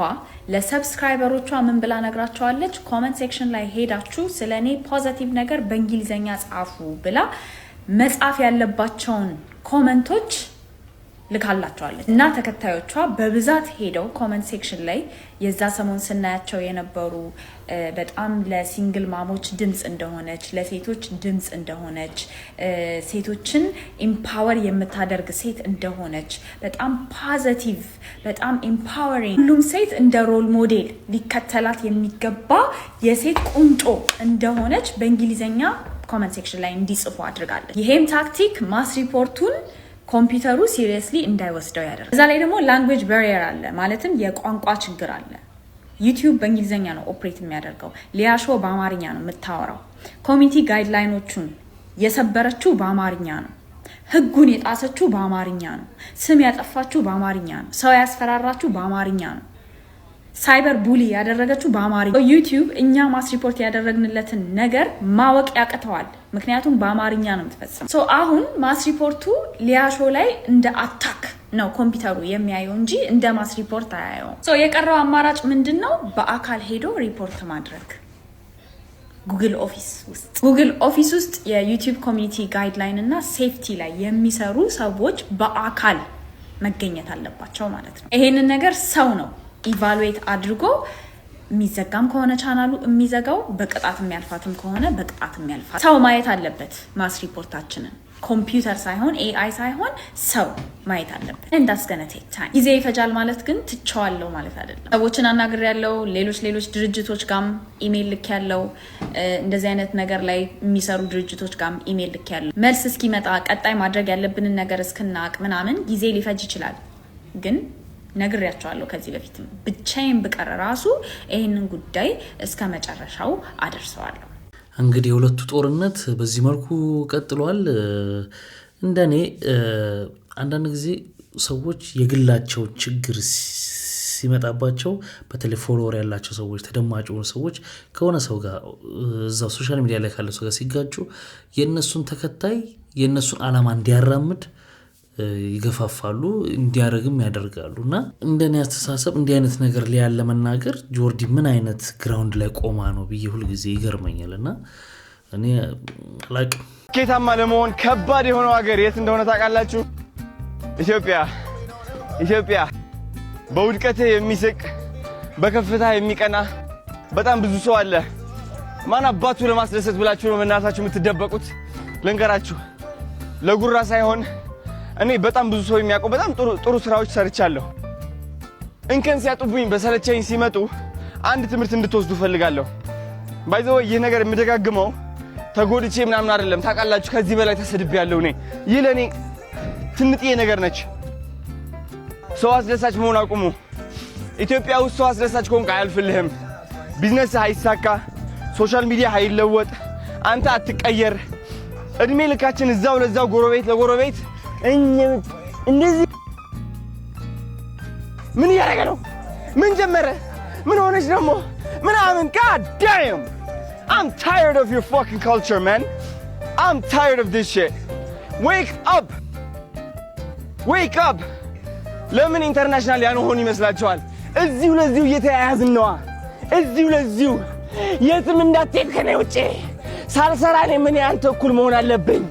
ለሰብስክራይበሮቿ ምን ብላ ነግራቸዋለች? ኮሜንት ሴክሽን ላይ ሄዳችሁ ስለኔ ፖዚቲቭ ነገር በእንግሊዘኛ ጻፉ ብላ መጻፍ ያለባቸውን ኮሜንቶች ልካላቸዋለች እና ተከታዮቿ በብዛት ሄደው ኮሜንት ሴክሽን ላይ የዛ ሰሞን ስናያቸው የነበሩ በጣም ለሲንግል ማሞች ድምጽ እንደሆነች፣ ለሴቶች ድምጽ እንደሆነች፣ ሴቶችን ኢምፓወር የምታደርግ ሴት እንደሆነች፣ በጣም ፖዚቲቭ በጣም ኢምፓወሪንግ ሁሉም ሴት እንደ ሮል ሞዴል ሊከተላት የሚገባ የሴት ቁንጮ እንደሆነች በእንግሊዘኛ ኮሜንት ሴክሽን ላይ እንዲጽፉ አድርጋለች። ይሄም ታክቲክ ማስ ሪፖርቱን ኮምፒውተሩ ሲሪየስሊ እንዳይወስደው ያደርጋል። እዛ ላይ ደግሞ ላንጉዌጅ ባሪየር አለ፣ ማለትም የቋንቋ ችግር አለ። ዩቲዩብ በእንግሊዘኛ ነው ኦፕሬት የሚያደርገው፣ ሊያሾ በአማርኛ ነው የምታወራው። ኮሚኒቲ ጋይድላይኖቹን የሰበረችው በአማርኛ ነው። ህጉን የጣሰችው በአማርኛ ነው። ስም ያጠፋችው በአማርኛ ነው። ሰው ያስፈራራችው በአማርኛ ነው። ሳይበር ቡሊ ያደረገችው በአማርኛ። ዩቲዩብ እኛ ማስ ሪፖርት ያደረግንለትን ነገር ማወቅ ያቅተዋል፣ ምክንያቱም በአማርኛ ነው የምትፈጽመው። አሁን ማስ ሪፖርቱ ሊያሾ ላይ እንደ አታክ ነው ኮምፒውተሩ የሚያየው እንጂ እንደ ማስ ሪፖርት አያየውም። የቀረው አማራጭ ምንድነው? በአካል ሄዶ ሪፖርት ማድረግ። ጉግል ኦፊስ ውስጥ የዩቲዩብ ኮሚኒቲ ጋይድላይን እና ሴፍቲ ላይ የሚሰሩ ሰዎች በአካል መገኘት አለባቸው ማለት ነው። ይሄንን ነገር ሰው ነው ኢቫሉዌት አድርጎ የሚዘጋም ከሆነ ቻናሉ የሚዘጋው፣ በቅጣት የሚያልፋትም ከሆነ በቅጣት የሚያልፋት ሰው ማየት አለበት። ማስ ሪፖርታችንን ኮምፒውተር ሳይሆን ኤአይ ሳይሆን ሰው ማየት አለበት። እንዳስገነቴ ታይም ጊዜ ይፈጃል ማለት ግን ትቸዋለሁ ማለት አይደለም። ሰዎችን አናግር ያለው ሌሎች ድርጅቶች ጋም ኢሜል ልክ ያለው እንደዚህ አይነት ነገር ላይ የሚሰሩ ድርጅቶች ጋም ኢሜል ልክ ያለው መልስ እስኪመጣ ቀጣይ ማድረግ ያለብንን ነገር እስክናቅ ምናምን ጊዜ ሊፈጅ ይችላል። ግን ነግሬያቸዋለሁ ከዚህ በፊትም ብቻዬን ብቀር ራሱ ይህንን ጉዳይ እስከ መጨረሻው አደርሰዋለሁ። እንግዲህ የሁለቱ ጦርነት በዚህ መልኩ ቀጥሏል። እንደኔ አንዳንድ ጊዜ ሰዎች የግላቸው ችግር ሲመጣባቸው በተለይ ፎሎወር ያላቸው ሰዎች ተደማጭ የሆኑ ሰዎች ከሆነ ሰው ጋር እዛው ሶሻል ሚዲያ ላይ ካለ ሰው ጋር ሲጋጩ የነሱን ተከታይ የነሱን አላማ እንዲያራምድ ይገፋፋሉ፣ እንዲያረግም ያደርጋሉ። እና እንደኔ አስተሳሰብ እንዲህ አይነት ነገር ላይ ያለ መናገር ጆርዲ ምን አይነት ግራውንድ ላይ ቆማ ነው ብዬ ሁሉ ጊዜ ይገርመኛል። እና እኔ አላቅም። ስኬታማ ለመሆን ከባድ የሆነው ሀገር የት እንደሆነ ታውቃላችሁ? ኢትዮጵያ። በውድቀት የሚስቅ በከፍታ የሚቀና በጣም ብዙ ሰው አለ። ማን አባቱ ለማስደሰት ብላችሁ ነው እናታችሁ የምትደበቁት? ልንገራችሁ፣ ለጉራ ሳይሆን እኔ በጣም ብዙ ሰው የሚያውቀው በጣም ጥሩ ስራዎች ሰርቻለሁ። እንከን ሲያጡብኝ በሰለቸኝ ሲመጡ አንድ ትምህርት እንድትወስዱ ፈልጋለሁ። ባይዘው ይህ ነገር የምደጋግመው ተጎድቼ ምናምን አይደለም። ታውቃላችሁ ከዚህ በላይ ተሰድቤያለሁ። እኔ ይህ ለኔ ትንጥዬ ነገር ነች። ሰው አስደሳች መሆን አቁሙ። ኢትዮጵያ ውስጥ ሰው አስደሳች ከሆንክ አያልፍልህም። ቢዝነስ አይሳካ፣ ሶሻል ሚዲያ አይለወጥ፣ አንተ አትቀየር። እድሜ ልካችን እዛው ለዛው ጎረቤት ለጎረቤት እንደዚህ ምን ያረጋ ነው? ምን ጀመረ? ምን ሆነች ደግሞ? ምናምን God damn! I'm tired of your fucking culture, man. I'm tired of this shit. Wake up! Wake up! ለምን ኢንተርናሽናል ያንሆን ይመስላችኋል? እዚሁ ለዚሁ እየተያያዝን ነዋ። እዚሁ ለዚሁ የትም እንዳትሄድ ከኔ ውጪ ሳልሰራ እኔ ምን ያንተ እኩል መሆን አለብኝ?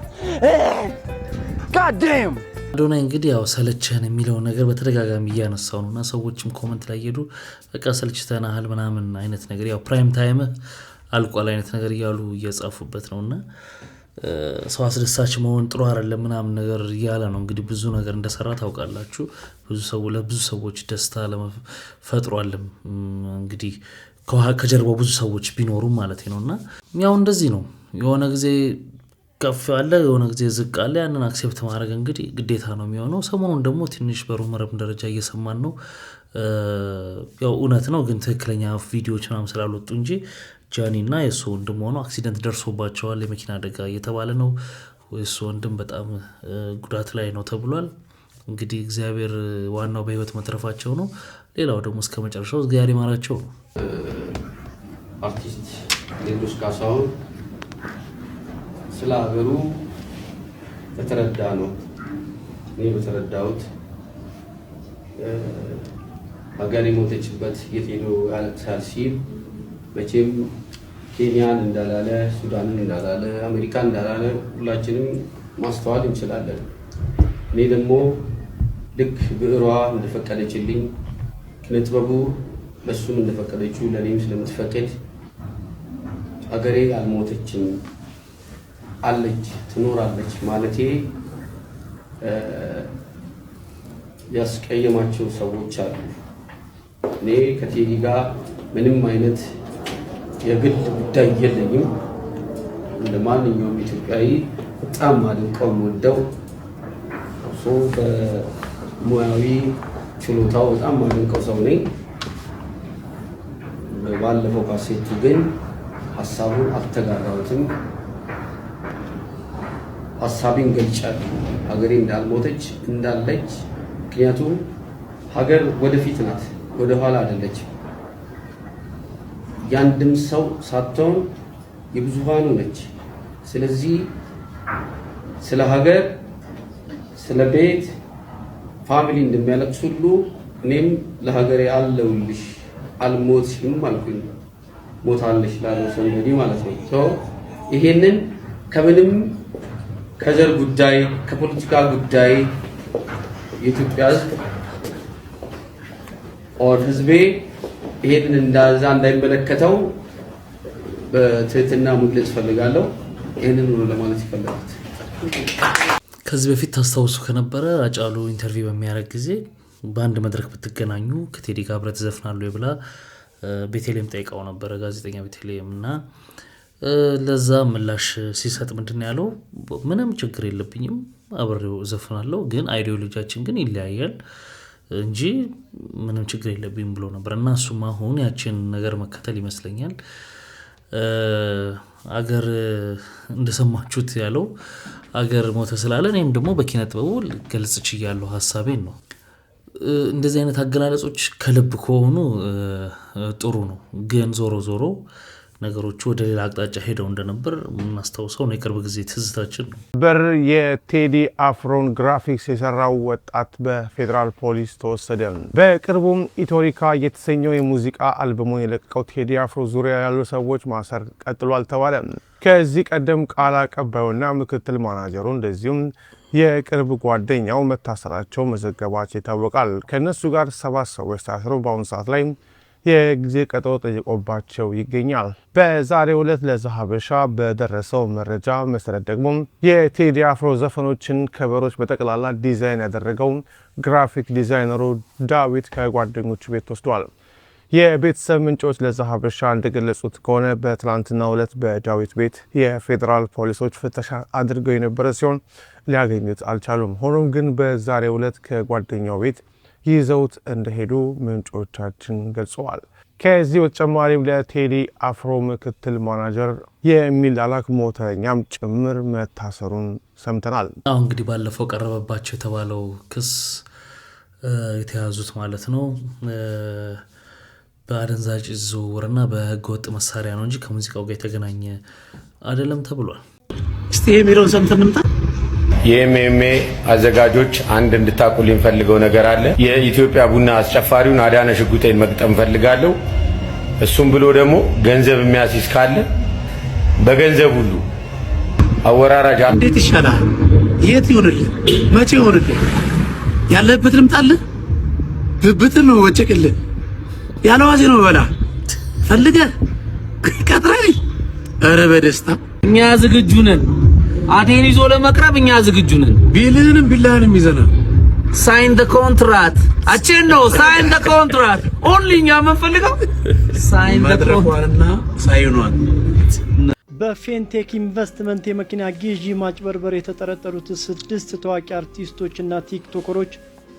God damn! አዶናይ እንግዲህ ያው ሰለቸን የሚለው ነገር በተደጋጋሚ እያነሳው ነውና ሰዎችም ኮሜንት ላይ ሄዱ በቃ ሰልችተናል ምናምን አይነት ነገር ያው ፕራይም ታይም አልቋል አይነት ነገር እያሉ እየጻፉበት ነውና ሰው አስደሳች መሆን ጥሩ አይደለም ምናምን ነገር እያለ ነው። እንግዲህ ብዙ ነገር እንደሰራ ታውቃላችሁ። ለብዙ ሰዎች ደስታ ለፈጥሯል። እንግዲህ ከጀርባው ብዙ ሰዎች ቢኖሩ ማለት ነውና ያው እንደዚህ ነው። የሆነ ጊዜ ከፍ ያለ የሆነ ጊዜ ዝቅ አለ። ያንን አክሴፕት ማድረግ እንግዲህ ግዴታ ነው የሚሆነው። ሰሞኑን ደግሞ ትንሽ በሩመረብ ደረጃ እየሰማን ነው። ያው እውነት ነው ግን ትክክለኛ ቪዲዮዎች ምናምን ስላልወጡ እንጂ ጃኒ እና የሱ ወንድም ሆኖ አክሲደንት ደርሶባቸዋል የመኪና አደጋ እየተባለ ነው። የሱ ወንድም በጣም ጉዳት ላይ ነው ተብሏል። እንግዲህ እግዚአብሔር ዋናው በህይወት መትረፋቸው ነው። ሌላው ደግሞ እስከ መጨረሻው እግዚአብሔር ይማራቸው ነው። አርቲስት ቴዎድሮስ ካሳሁን ስለ ሀገሩ በተረዳ ነው። እኔ በተረዳሁት ሀገር የሞተችበት የት ሄዶ ያለቅሳል ሲል መቼም ኬንያን እንዳላለ፣ ሱዳንን እንዳላለ፣ አሜሪካን እንዳላለ ሁላችንም ማስተዋል እንችላለን። እኔ ደግሞ ልክ ብዕሯ እንደፈቀደችልኝ ኪነጥበቡ ለሱም እንደፈቀደችው ለኔም ስለምትፈቅድ ሀገሬ አልሞተችም አለች ትኖራለች ማለቴ ያስቀየማቸው ሰዎች አሉ። እኔ ከቴዲ ጋር ምንም አይነት የግል ጉዳይ የለኝም። እንደ ማንኛውም ኢትዮጵያዊ በጣም አድንቀው ወደው በሙያዊ ችሎታው በጣም አድንቀው ሰው ነኝ። ባለፈው ካሴቱ ግን ሀሳቡን አልተጋራሁትም። ሀሳቤን ገልጫለሁ። ሀገሬ እንዳልሞተች እንዳለች። ምክንያቱም ሀገር ወደፊት ናት፣ ወደ ኋላ አይደለች። ያንድም ሰው ሳትሆን የብዙሃኑ ነች። ስለዚህ ስለ ሀገር፣ ስለ ቤት፣ ፋሚሊ እንደሚያለቅስ ሁሉ እኔም ለሀገሬ አለሁልሽ አልሞትሽም አልኩኝ። ሞታለሽ ላለው ሰንበዲ ማለት ነው። ይሄንን ከምንም ከዘር ጉዳይ ከፖለቲካ ጉዳይ የኢትዮጵያ ሕዝብ ኦር ህዝቤ ይሄንን እንዳይመለከተው በትህትና መግለጽ ፈልጋለሁ። ይሄንን ነው ለማለት ይፈልጋል። ከዚህ በፊት ታስታውሱ ከነበረ አጫሉ ኢንተርቪው በሚያደርግ ጊዜ በአንድ መድረክ ብትገናኙ ከቴዲ ጋር አብረህ ትዘፍናለህ ብላ ቤተልሔም ጠይቀው ነበር፣ ጋዜጠኛ ቤተልሔም እና ለዛ ምላሽ ሲሰጥ ምንድነው ያለው? ምንም ችግር የለብኝም አብሬው ዘፍናለሁ፣ ግን አይዲዮሎጂያችን ግን ይለያያል እንጂ ምንም ችግር የለብኝም ብሎ ነበር። እና እሱም አሁን ያችን ነገር መከተል ይመስለኛል። አገር እንደሰማችሁት ያለው አገር ሞተ ስላለ እኔም ደግሞ በኪነ ጥበቡ ገልጽ ችያለሁ ሐሳቤን ነው። እንደዚህ አይነት አገላለጾች ከልብ ከሆኑ ጥሩ ነው። ግን ዞሮ ዞሮ ነገሮቹ ወደ ሌላ አቅጣጫ ሄደው እንደነበር እናስታውሰው ነው። የቅርብ ጊዜ ትዝታችን ነው። የቴዲ አፍሮን ግራፊክስ የሰራው ወጣት በፌዴራል ፖሊስ ተወሰደ። በቅርቡም ኢቶሪካ የተሰኘው የሙዚቃ አልበሙን የለቀቀው ቴዲ አፍሮ ዙሪያ ያሉ ሰዎች ማሰር ቀጥሏል ተባለ። ከዚህ ቀደም ቃል አቀባዩና ምክትል ማናጀሩ እንደዚሁም የቅርብ ጓደኛው መታሰራቸው መዘገባቸው ይታወቃል። ከነሱ ጋር 7 ሰዎች ታስረው በአሁኑ ሰዓት ላይ የጊዜ ቀጠሮ ጠይቆባቸው ይገኛል። በዛሬው ዕለት ለዛሀበሻ በደረሰው መረጃ መሰረት ደግሞ የቴዲ አፍሮ ዘፈኖችን ከበሮች በጠቅላላ ዲዛይን ያደረገው ግራፊክ ዲዛይነሩ ዳዊት ከጓደኞቹ ቤት ወስዷል። የቤተሰብ ምንጮች ለዛሀበሻ እንደገለጹት ከሆነ በትላንትናው ዕለት በዳዊት ቤት የፌዴራል ፖሊሶች ፍተሻ አድርገው የነበረ ሲሆን ሊያገኙት አልቻሉም። ሆኖም ግን በዛሬው ዕለት ከጓደኛው ቤት ይዘውት እንደሄዱ ምንጮቻችን ገልጸዋል። ከዚህ በተጨማሪም ለቴዲ አፍሮ ምክትል ማናጀር የሚላላክ ሞተኛም ጭምር መታሰሩን ሰምተናል። አሁን እንግዲህ ባለፈው ቀረበባቸው የተባለው ክስ የተያዙት ማለት ነው በአደንዛዥ ዝውውርና በህገወጥ መሳሪያ ነው እንጂ ከሙዚቃው ጋር የተገናኘ አይደለም ተብሏል። እስቲ የሚለውን ሰምተን እንምጣ። የኤምኤምኤ አዘጋጆች አንድ እንድታቁልኝ ፈልገው ነገር አለ። የኢትዮጵያ ቡና አስጨፋሪውን አዳነ ሽጉጤን መግጠም ፈልጋለሁ። እሱም ብሎ ደግሞ ገንዘብ የሚያስይዝ ካለ በገንዘብ ሁሉ አወራራጅ እንዴት ይሻላል? የት ይሆንልህ? መቼ ይሆንልህ? ያለበት ልምጣልህ? ብብትን ነው ወጨቅልህ? ያለዋዜ ነው በላ ፈልገህ ቀጥረኝ። ኧረ በደስታ እኛ ዝግጁ ነን። አቴን ይዞ ለመቅረብ እኛ ዝግጁ ነን። ቢልህንም ቢላህንም ይዘናል። ሳይን ዘ ኮንትራክት አቼን ነው ሳይን ዘ ኮንትራክት ኦንሊ እኛ የምንፈልገው ሳይን ዘ ኮንትራክትና ሳይኗል። በፌንቴክ ኢንቨስትመንት የመኪና ግዢ ማጭበርበር የተጠረጠሩት 6 ታዋቂ አርቲስቶችና ቲክቶከሮች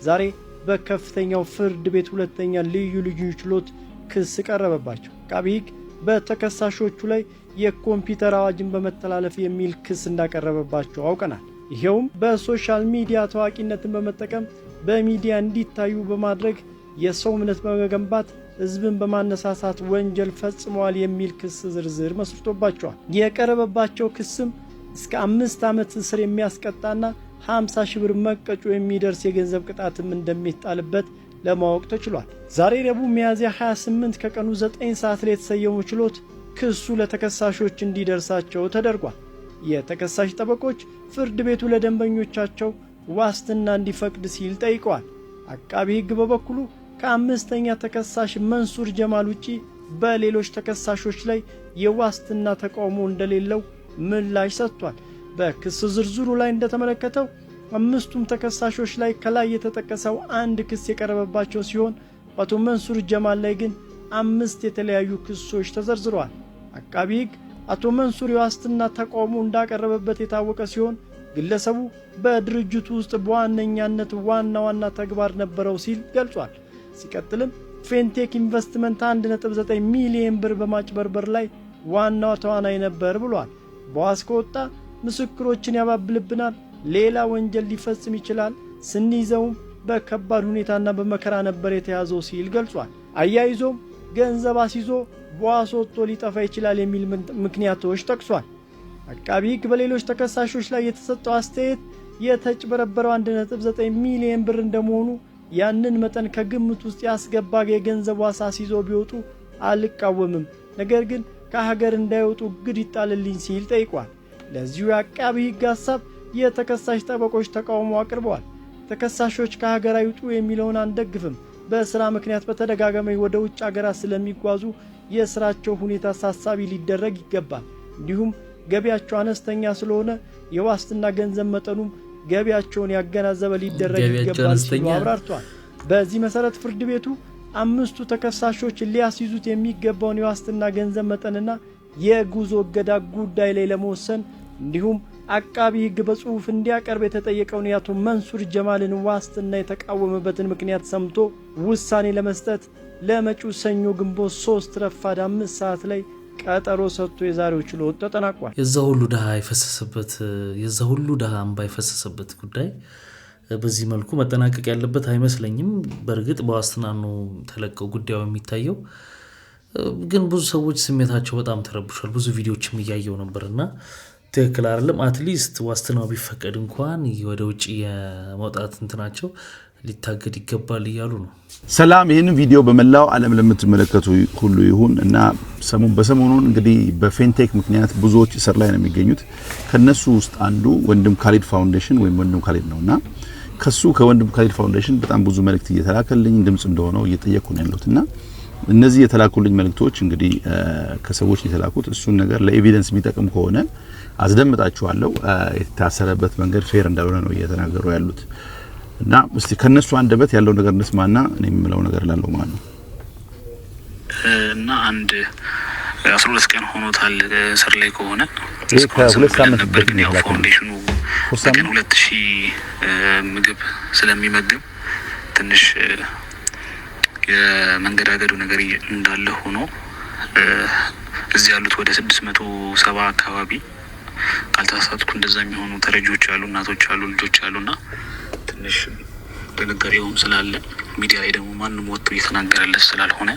ዛሬ በከፍተኛው ፍርድ ቤት ሁለተኛ ልዩ ችሎት ክስ ቀረበባቸው። አቃቤ ሕግ በተከሳሾቹ ላይ የኮምፒውተር አዋጅን በመተላለፍ የሚል ክስ እንዳቀረበባቸው አውቀናል። ይሄውም በሶሻል ሚዲያ ታዋቂነትን በመጠቀም በሚዲያ እንዲታዩ በማድረግ የሰው እምነት በመገንባት ህዝብን በማነሳሳት ወንጀል ፈጽመዋል የሚል ክስ ዝርዝር መስርቶባቸዋል። የቀረበባቸው ክስም እስከ 5 ዓመት እስር የሚያስቀጣና 50 ሺህ ብር መቀጮ የሚደርስ የገንዘብ ቅጣትም እንደሚጣልበት ለማወቅ ተችሏል። ዛሬ ረቡዕ ሚያዝያ 28 ከቀኑ 9 ሰዓት ላይ የተሰየመው ችሎት ክሱ ለተከሳሾች እንዲደርሳቸው ተደርጓል። የተከሳሽ ጠበቆች ፍርድ ቤቱ ለደንበኞቻቸው ዋስትና እንዲፈቅድ ሲል ጠይቀዋል። አቃቢ ሕግ በበኩሉ ከአምስተኛ ተከሳሽ መንሱር ጀማል ውጪ በሌሎች ተከሳሾች ላይ የዋስትና ተቃውሞ እንደሌለው ምላሽ ሰጥቷል። በክስ ዝርዝሩ ላይ እንደተመለከተው 5ቱም ተከሳሾች ላይ ከላይ የተጠቀሰው አንድ ክስ የቀረበባቸው ሲሆን አቶ መንሱር ጀማል ላይ ግን 5 የተለያዩ ክሶች ተዘርዝረዋል። አቃቢ ሕግ አቶ መንሱር የዋስትና ተቃውሞ እንዳቀረበበት የታወቀ ሲሆን ግለሰቡ በድርጅቱ ውስጥ በዋነኛነት ዋና ተግባር ነበረው ሲል ገልጿል። ሲቀጥልም ፌንቴክ ኢንቨስትመንት 1.9 ሚሊዮን ብር በማጭበርበር ላይ ዋናው ተዋናይ ነበር ብሏል። በዋስ ከወጣ ምስክሮችን ያባብልብናል፣ ሌላ ወንጀል ሊፈጽም ይችላል፣ ስንይዘውም በከባድ ሁኔታና በመከራ ነበር የተያዘው ሲል ገልጿል። አያይዞም ገንዘብ አስይዞ በዋስ ወጥቶ ሊጠፋ ይችላል የሚል ምክንያቶች ጠቅሷል። አቃቢ ሕግ በሌሎች ተከሳሾች ላይ የተሰጠው አስተያየት የተጭበረበረው 1.9 ሚሊዮን ብር እንደመሆኑ ያንን መጠን ከግምት ውስጥ ያስገባ የገንዘብ ዋስ አስይዞ ቢወጡ አልቃወምም፣ ነገር ግን ከሀገር እንዳይወጡ እግድ ይጣልልኝ ሲል ጠይቋል። ለዚሁ የአቃቢ ሕግ ሐሳብ የተከሳሽ ጠበቆች ተቃውሞ አቅርበዋል። ተከሳሾች ከሀገር አይውጡ የሚለውን አንደግፍም፣ በስራ ምክንያት በተደጋጋሚ ወደ ውጭ ሀገራት ስለሚጓዙ የስራቸው ሁኔታ ታሳቢ ሊደረግ ይገባል። እንዲሁም ገቢያቸው አነስተኛ ስለሆነ የዋስትና ገንዘብ መጠኑም ገቢያቸውን ያገናዘበ ሊደረግ ይገባል ሲሉ አብራርተዋል። በዚህ መሰረት ፍርድ ቤቱ 5ቱ ተከሳሾች ሊያስይዙት የሚገባውን የዋስትና ገንዘብ መጠንና የጉዞ እገዳ ጉዳይ ላይ ለመወሰን እንዲሁም አቃቢ ሕግ በጽሁፍ እንዲያቀርብ የተጠየቀውን የአቶ መንሱር ጀማልን ዋስትና የተቃወመበትን ምክንያት ሰምቶ ውሳኔ ለመስጠት ለመጪው ሰኞ ግንቦት 3 ረፋድ 5 ሰዓት ላይ ቀጠሮ ሰጥቶ የዛሬው ችሎት ተጠናቋል። የዛ ሁሉ ድሃ እንባ የፈሰሰበት ጉዳይ በዚህ መልኩ መጠናቀቅ ያለበት አይመስለኝም። በእርግጥ በዋስትና ነው ተለቀው ጉዳዩ የሚታየው፣ ግን ብዙ ሰዎች ስሜታቸው በጣም ተረብሿል። ብዙ ቪዲዮዎችም እያየው ነበርና ትክክል አይደለም። አትሊስት ዋስትናው ቢፈቀድ እንኳን ወደ ውጭ የመውጣት እንትናቸው ሊታገድ ይገባል እያሉ ነው። ሰላም፣ ይህንን ቪዲዮ በመላው ዓለም ለምትመለከቱ ሁሉ ይሁን እና በሰሞኑን እንግዲህ በፌንቴክ ምክንያት ብዙዎች እስር ላይ ነው የሚገኙት። ከነሱ ውስጥ አንዱ ወንድም ካሊድ ፋውንዴሽን ወይም ወንድም ካሊድ ነውና ከወንድም ካሊድ ፋውንዴሽን በጣም ብዙ መልእክት እየተላከልኝ ድምጽ እንደሆነው እየጠየቁ ነው ያሉትና እነዚህ የተላኩልኝ መልእክቶች እንግዲህ ከሰዎች የተላኩት እሱን ነገር ለኤቪደንስ የሚጠቅም ከሆነ አስደምጣችኋለሁ። የታሰረበት መንገድ ፌር እንዳልሆነ ነው እየተናገሩ ያሉት እና እስቲ ከነሱ አንደበት ያለው ነገር እንስማና እኔ የምለው ነገር ላለው ማለት ነው። እና አንድ 12 ቀን ሆኖታል እስር ላይ ከሆነ ከሁለት ሳምንት በፊት ነው ፋውንዴሽኑ በቀን 2000 ምግብ ስለሚመግብ ትንሽ የመንገዳገዱ ነገር እንዳለ ሆኖ እዚህ ያሉት ወደ 670 አካባቢ ካልተሳሳትኩ እንደዛ የሚሆኑ ተረጂዎች አሉ፣ እናቶች አሉ፣ ልጆች አሉና ትንሽ ድንጋሬውም ስላለ ሚዲያ ላይ ደግሞ ማንም ወጥቶ እየተናገረለት ስላልሆነ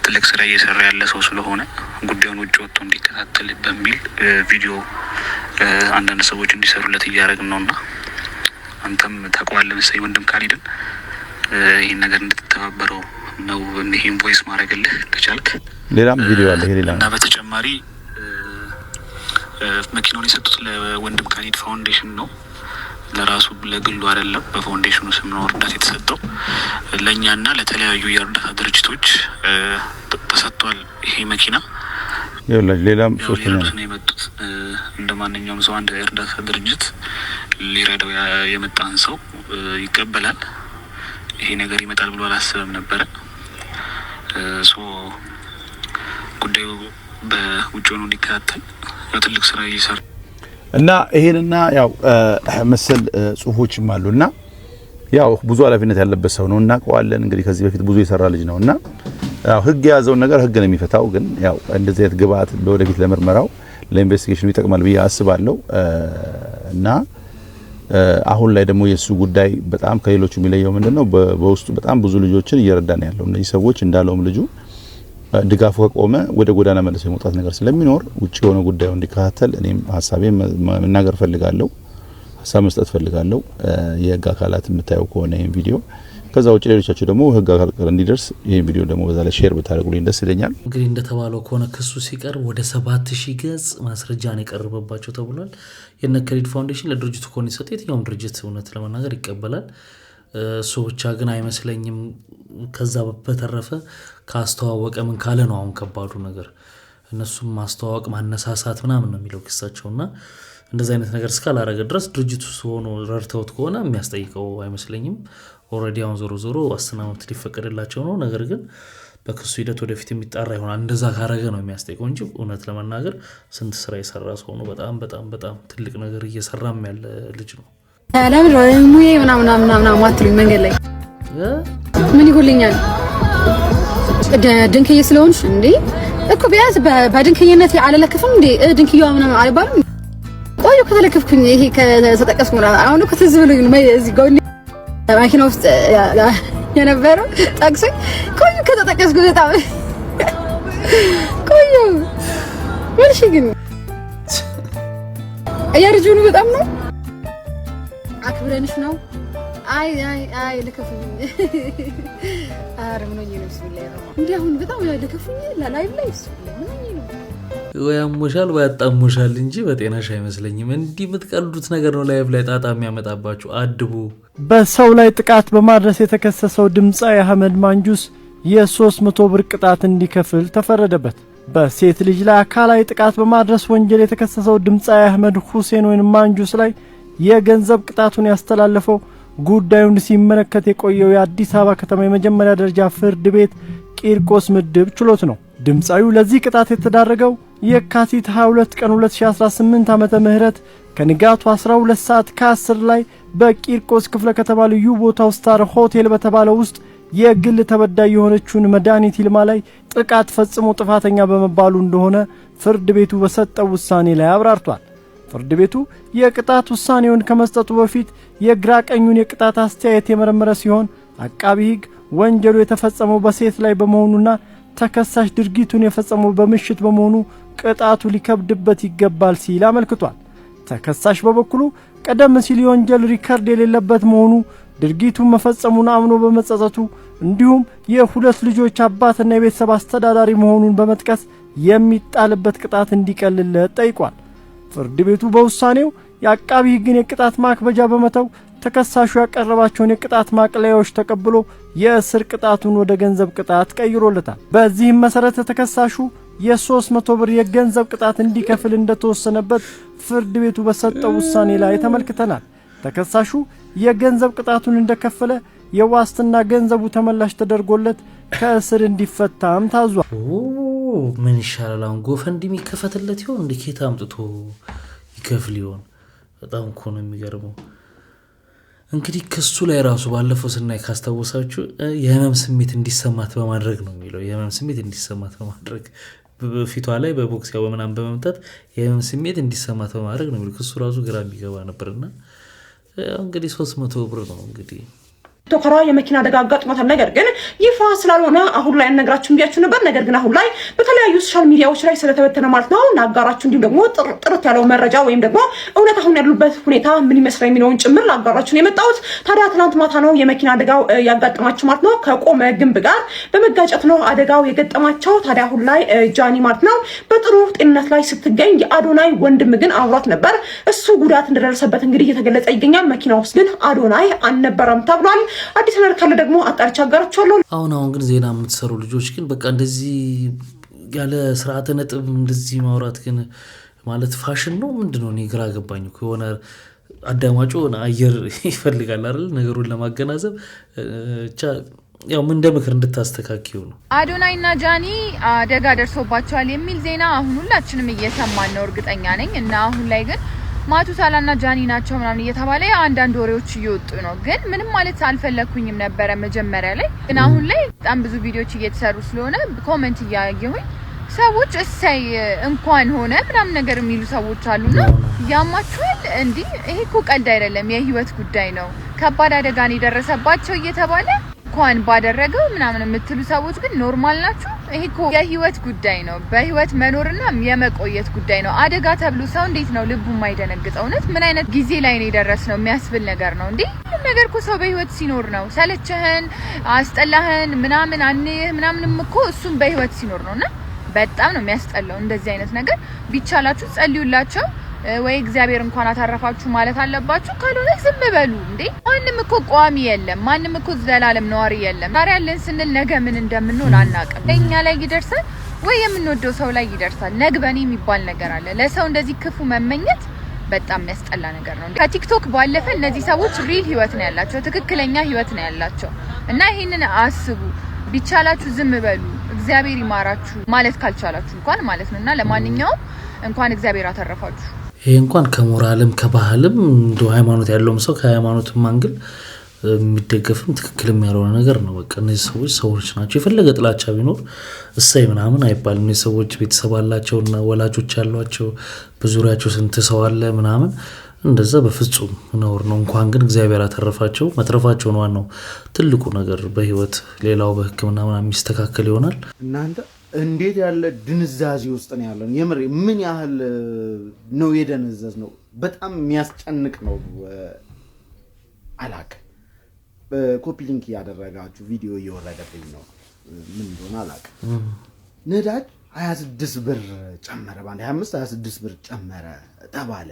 ትልቅ ስራ እየሰራ ያለ ሰው ስለሆነ ጉዳዩን ውጭ ወጥቶ እንዲከታተል በሚል ቪዲዮ አንዳንድ ሰዎች እንዲሰሩለት እያደረግን ነውና አንተም ታውቀዋለህ መሰለኝ ወንድም ካሊድን ይሄን ነገር እንድትተባበረው ነው ይሄን ቮይስ ማድረግልህ ከቻልክ። ሌላም ቪዲዮ አለ ሌላ እና በተጨማሪ መኪናውን የሰጡት ለወንድም ካሊድ ፋውንዴሽን ነው፣ ለራሱ ለግሉ አይደለም። በፋውንዴሽኑ ስም ነው እርዳታ የተሰጠው። ለኛና ለተለያዩ የእርዳታ ድርጅቶች ተሰጥቷል ይሄ መኪና። ሌላም ሶስተኛ ነው የመጡት። እንደ ማንኛውም ሰው አንድ የእርዳታ ድርጅት ሊረዳው የመጣን ሰው ይቀበላል። ይሄ ነገር ይመጣል ብሎ አላሰበም ነበረ። ጉዳዩ በውጭ ሆኖ እንዲከታተል ትልቅ ስራ እየሰራ እና ይሄንና ያው መሰል ጽሁፎችም አሉና ያው ብዙ ኃላፊነት ያለበት ሰው ነው እናውቀዋለን። እንግዲህ ከዚህ በፊት ብዙ የሰራ ልጅ ነውና ያው ህግ የያዘውን ነገር ህግ ነው የሚፈታው። ግን ያው እንደዚህ አይነት ግብአት ለወደፊት ለምርመራው ለኢንቨስቲጌሽኑ ይጠቅማል ብዬ አስባለሁ። እና አሁን ላይ ደግሞ የሱ ጉዳይ በጣም ከሌሎቹ የሚለየው ምንድነው? በውስጡ በጣም ብዙ ልጆችን እየረዳ ነው ያለው። እነዚህ ሰዎች እንዳለውም ልጁ ድጋፉ ከቆመ ወደ ጎዳና መልሶ የመውጣት ነገር ስለሚኖር ውጪ የሆነ ጉዳዩ እንዲከታተል እኔም ሀሳቤን መናገር ፈልጋለሁ፣ ሀሳብ መስጠት ፈልጋለሁ። የህግ አካላት የምታየው ከሆነ ይሄን ቪዲዮ ከዛ ውጪ ሌሎቻችሁ ደግሞ ህግ አካል እንዲደርስ ይሄን ቪዲዮ ደግሞ በዛ ላይ ሼር ብታደርጉልኝ ደስ ይለኛል። እንግዲህ እንደተባለው ከሆነ ክሱ ሲቀርብ ወደ 7000 ገጽ ማስረጃ ነው የቀረበባቸው ተብሏል። የነ ካሊድ ፋውንዴሽን ለድርጅቱ ከሆነ የሰጠው የትኛውም ድርጅት እውነት ለመናገር ይቀበላል። እሱ ብቻ ግን አይመስለኝም። ከዛ በተረፈ ካስተዋወቀ ምን ካለ ነው አሁን ከባዱ ነገር። እነሱም ማስተዋወቅ ማነሳሳት ምናምን ነው የሚለው ክሳቸውና እንደዚህ አይነት ነገር እስካላረገ ድረስ ድርጅቱ ሆኖ ረድተውት ከሆነ የሚያስጠይቀው አይመስለኝም። ኦልሬዲ አሁን ዞሮ ዋስትና መብት ሊፈቀድላቸው ነው። ነገር ግን በክሱ ሂደት ወደፊት የሚጣራ ይሆናል። እንደዛ ካረገ ነው የሚያስጠይቀው እንጂ እውነት ለመናገር ስንት ስራ የሰራ ሰው ነው። በጣም በጣም በጣም ትልቅ ነገር እየሰራም ያለ ልጅ ነው። ለምን ሙዬ ምናምን አትሉኝ? መንገድ ላይ ምን ይጎልኛል? ድንክዬ ስለሆንሽ እንዴ እኮ ቢያንስ በድንክዬነት አልለከፍም እንዴ? ድንክዬዋ ምናምን አይባልም። ቆዩ ከተለከፍኩኝ ይሄ ከተጠቀስኩ ምናምን አሁን እኮ ትዝ ብሎኝ እዚህ ጎን መኪና ውስጥ የነበረው ጠቅሶኝ ቆዩ ከተጠቀስኩ በጣም ቆዩ ወልሽ ግን አያርጁን በጣም ነው አክብረንሽ ነው አይ ለከፉኝ አረም ነው ይነስልኝ እንዴ አሁን በጣም ለከፉኝ ላይቭ ላይ ምን ነው ወይ አሞሻል ወይ አጣሞሻል እንጂ በጤናሽ አይመስለኝም እንዲህ የምትቀልዱት ነገር ነው ላይቭ ላይ ጣጣ የሚያመጣባችሁ አድቡ በሰው ላይ ጥቃት በማድረስ የተከሰሰው ድምጻዊ አህመድ ማንጁስ የ300 ብር ቅጣት እንዲከፍል ተፈረደበት በሴት ልጅ ላይ አካላዊ ጥቃት በማድረስ ወንጀል የተከሰሰው ድምጻዊ አህመድ ሁሴን ወይንም ማንጁስ ላይ የገንዘብ ቅጣቱን ያስተላለፈው ጉዳዩን ሲመለከት የቆየው የአዲስ አበባ ከተማ የመጀመሪያ ደረጃ ፍርድ ቤት ቂርቆስ ምድብ ችሎት ነው ድምጻዊው ለዚህ ቅጣት የተዳረገው የካቲት 22 ቀን 2018 ዓመተ ምህረት ከንጋቱ 12 ሰዓት ከ10 ላይ በቂርቆስ ክፍለ ከተማ ልዩ ቦታው ስታር ሆቴል በተባለው ውስጥ የግል ተበዳይ የሆነችውን መድኃኒት ይልማ ላይ ጥቃት ፈጽሞ ጥፋተኛ በመባሉ እንደሆነ ፍርድ ቤቱ በሰጠው ውሳኔ ላይ አብራርቷል ፍርድ ቤቱ የቅጣት ውሳኔውን ከመስጠቱ በፊት የግራ ቀኙን የቅጣት አስተያየት የመረመረ ሲሆን አቃቢ ሕግ ወንጀሉ የተፈጸመው በሴት ላይ በመሆኑና ተከሳሽ ድርጊቱን የፈጸመው በምሽት በመሆኑ ቅጣቱ ሊከብድበት ይገባል ሲል አመልክቷል ተከሳሽ በበኩሉ ቀደም ሲል የወንጀል ሪከርድ የሌለበት መሆኑ ድርጊቱን መፈጸሙን አምኖ በመጸጸቱ እንዲሁም የሁለት ልጆች አባትና የቤተሰብ አስተዳዳሪ መሆኑን በመጥቀስ የሚጣልበት ቅጣት እንዲቀልለት ጠይቋል ፍርድ ቤቱ በውሳኔው የአቃቢ ሕግን የቅጣት ማክበጃ በመተው ተከሳሹ ያቀረባቸውን የቅጣት ማቅለያዎች ተቀብሎ የእስር ቅጣቱን ወደ ገንዘብ ቅጣት ቀይሮለታል በዚህም መሰረት ተከሳሹ የ300 ብር የገንዘብ ቅጣት እንዲከፍል እንደተወሰነበት ፍርድ ቤቱ በሰጠው ውሳኔ ላይ ተመልክተናል ተከሳሹ የገንዘብ ቅጣቱን እንደከፈለ የዋስትና ገንዘቡ ተመላሽ ተደርጎለት ከእስር እንዲፈታም ታዟል ምን ይሻላል አሁን ጎፈንድሚ ከፈተለት ይሆን እንዴት አምጥቶ ይከፍል ይሆን በጣም እኮ ነው የሚገርመው እንግዲህ ከሱ ላይ ራሱ ባለፈው ስናይ ካስተዋወሳችሁ የህመም ስሜት እንዲሰማት በማድረግ ነው የሚለው የህመም ስሜት እንዲሰማት በማድረግ በፊቷ ላይ በቦክስ ያው ምናምን በመምታት የህመም ስሜት እንዲሰማት በማድረግ ነው የሚለው ከሱ ራሱ ግራ የሚገባ ነበርና እንግዲህ 300 ብር ነው እንግዲህ ቶከራ የመኪና አደጋ አጋጥሟታል ነገር ግን ይፋ ስላልሆነ አሁን ላይ አነግራችሁ እንዲያችሁ ነበር ነገር ግን አሁን ላይ በተለያዩ ሶሻል ሚዲያዎች ላይ ስለተበተነ ማለት ነው ናጋራችሁ እንዲሁ ደግሞ ጥርት ያለው መረጃ ወይም ደግሞ እውነት አሁን ያሉበት ሁኔታ ምን ይመስላል የሚለውን ጭምር ላጋራችሁ ነው የመጣሁት ታዲያ ትናንት ማታ ነው የመኪና አደጋው ያጋጠማችሁ ማለት ነው ከቆመ ግንብ ጋር በመጋጨት ነው አደጋው የገጠማቸው ታዲያ አሁን ላይ ጃኒ ማለት ነው በጥሩ ጤንነት ላይ ስትገኝ የአዶናይ ወንድም ግን አብሯት ነበር እሱ ጉዳት እንደደረሰበት እንግዲህ እየተገለጸ ይገኛል መኪና ውስጥ ግን አዶናይ አልነበረም ተብሏል አዲስ ነገር ካለ ደግሞ አጣርቻ አጋራችኋለሁ አሁን ግን ዜና የምትሰሩ ልጆች ግን በቃ እንደዚህ ያለ ስርዓተ ነጥብ እንደዚህ ማውራት ግን ማለት ፋሽን ነው ምንድነው እኔ ግራ ገባኝ ከሆነ አዳማጩ አየር ይፈልጋል አይደል ነገሩን ለማገናዘብ ያው ምን እንደምክር እንድታስተካክዩ ነው አዶናይና ጃኒ አደጋ ደርሶባቸዋል የሚል ዜና አሁን ሁላችንም እየሰማን ነው እርግጠኛ ነኝ እና አሁን ላይ ግን ማቱሳላና ጃኒ ናቸው ምናምን እየተባለ አንዳንድ ወሬዎች እየወጡ ነው ግን ምንም ማለት አልፈለኩኝም ነበር መጀመሪያ ላይ ግን አሁን ላይ በጣም ብዙ ቪዲዮዎች እየተሰሩ ስለሆነ ኮሜንት እያየሁኝ ሰዎች እሰይ እንኳን ሆነ ምናምን ነገር የሚሉ ሰዎች አሉና ያማችኋል እንዴ ይሄ እኮ ቀልድ አይደለም የህይወት ጉዳይ ነው ከባድ አደጋ ነው የደረሰባቸው እየተባለ እንኳን ባደረገው ምናምን የምትሉ ሰዎች ግን ኖርማል ናችሁ ይሄ እኮ የህይወት ጉዳይ ነው በህይወት መኖርና የመቆየት ጉዳይ ነው አደጋ ተብሎ ሰው እንዴት ነው ልቡ የማይደነግጠው እውነት ምን አይነት ጊዜ ላይ ነው የደረስነው የሚያስብል ነገር ነው እንዴ ነገር እኮ ሰው በህይወት ሲኖር ነው ሰለቸህን አስጠላህን ምናምን አንህ ምናምንም እኮ እሱም በህይወት ሲኖር ነውና በጣም ነው የሚያስጠላው እንደዚህ አይነት ነገር ቢቻላችሁ ጸልዩላቸው ወይ እግዚአብሔር እንኳን አታረፋችሁ ማለት አለባችሁ ካልሆነ ዝም በሉ እንዴ ማንንም እኮ ቋሚ የለም ማንንም እኮ ዘላለም ነዋሪ የለም ዛሬ ያለን ስንል ነገ ምን እንደምንሆን አናውቅም እኛ ላይ ይደርሳል ወይ የምንወደው ሰው ላይ ይደርሳል ነግበኔ የሚባል ነገር አለ ለሰው እንደዚህ ክፉ መመኘት በጣም የሚያስጠላ ነገር ነው ከቲክቶክ ባለፈ እነዚህ ሰዎች ሪል ህይወት ነው ያላቸው ትክክለኛ ህይወት ነው ያላቸው እና ይሄንን አስቡ ቢቻላችሁ ዝም በሉ እግዚአብሔር ይማራችሁ ማለት ካልቻላችሁ እንኳን ማለት ነውና ለማንኛውም እንኳን እግዚአብሔር አተረፋችሁ ይሄ እንኳን ከሞራልም ከባህልም እንደ ሃይማኖት ያለውም ሰው ከሃይማኖትም አንግል የሚደገፍም ትክክልም ያልሆነ ነገር ነው በቃ እነዚህ ሰዎች ናቸው የፈለገ ጥላቻ ቢኖር እሰይ ምናምን አይባልም እነዚህ ሰዎች ቤተሰብ አላቸውና ወላጆች ያሏቸው በዙሪያቸው ስንት ሰው አለ ምናምን እንደዛ በፍጹም ነውር ነው እንኳን ግን እግዚአብሔር አተረፋቸው መትረፋቸው ነው ዋናው ትልቁ ነገር በህይወት ሌላው በህክምና ምናምን የሚስተካከል ይሆናል እናንተ እንዴት ያለ ድንዛዜ ውስጥ ነው ያለን? የምር ምን ያህል ነው የደነዘዝ ነው? በጣም የሚያስጨንቅ ነው። አላቅ ኮፒ ሊንክ ያደረጋችሁ ቪዲዮ እየወረደብኝ ነው። ምን እንደሆነ አላቅ። ነዳጅ 26 ብር ጨመረ፣ ባንድ 26 ብር ጨመረ ተባለ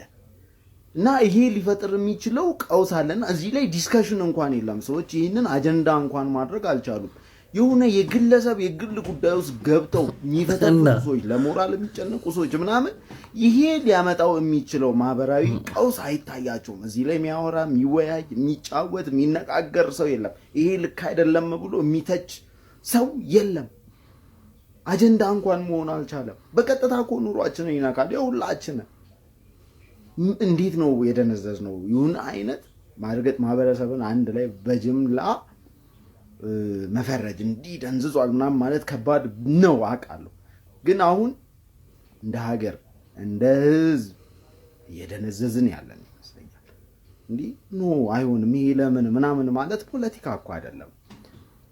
እና ይሄ ሊፈጥር የሚችለው ቀውስ አለና እዚህ ላይ ዲስከሽን እንኳን የለም። ሰዎች ይህንን አጀንዳ እንኳን ማድረግ አልቻሉም። የሆነ የግለሰብ የግል ጉዳይ ውስጥ ገብተው የሚፈተፉ ሰዎች፣ ለሞራል የሚጨነቁ ሰዎች ምናምን ይሄ ሊያመጣው የሚችለው ማህበራዊ ቀውስ አይታያቸውም። እዚህ ላይ የሚያወራ የሚወያይ የሚጫወት የሚነጋገር ሰው የለም። ይሄ ልክ አይደለም ብሎ የሚተች ሰው የለም። አጀንዳ እንኳን መሆን አልቻለም። በቀጥታ እኮ ኑሯችንን ይነካል የሁላችንን። እንዴት ነው የደነዘዝ ነው? ይሁን አይነት ማርገጥ ማህበረሰብን አንድ ላይ በጅምላ መፈረጅ እንዲህ ደንዝዟል ምናምን ማለት ከባድ ነው አውቃለሁ። ግን አሁን እንደ ሀገር እንደ ህዝብ እየደነዘዝን ያለን ይመስለኛል። እንዲህ ኖ አይሆንም ይሄ ለምን ምናምን ማለት ፖለቲካ እኮ አይደለም።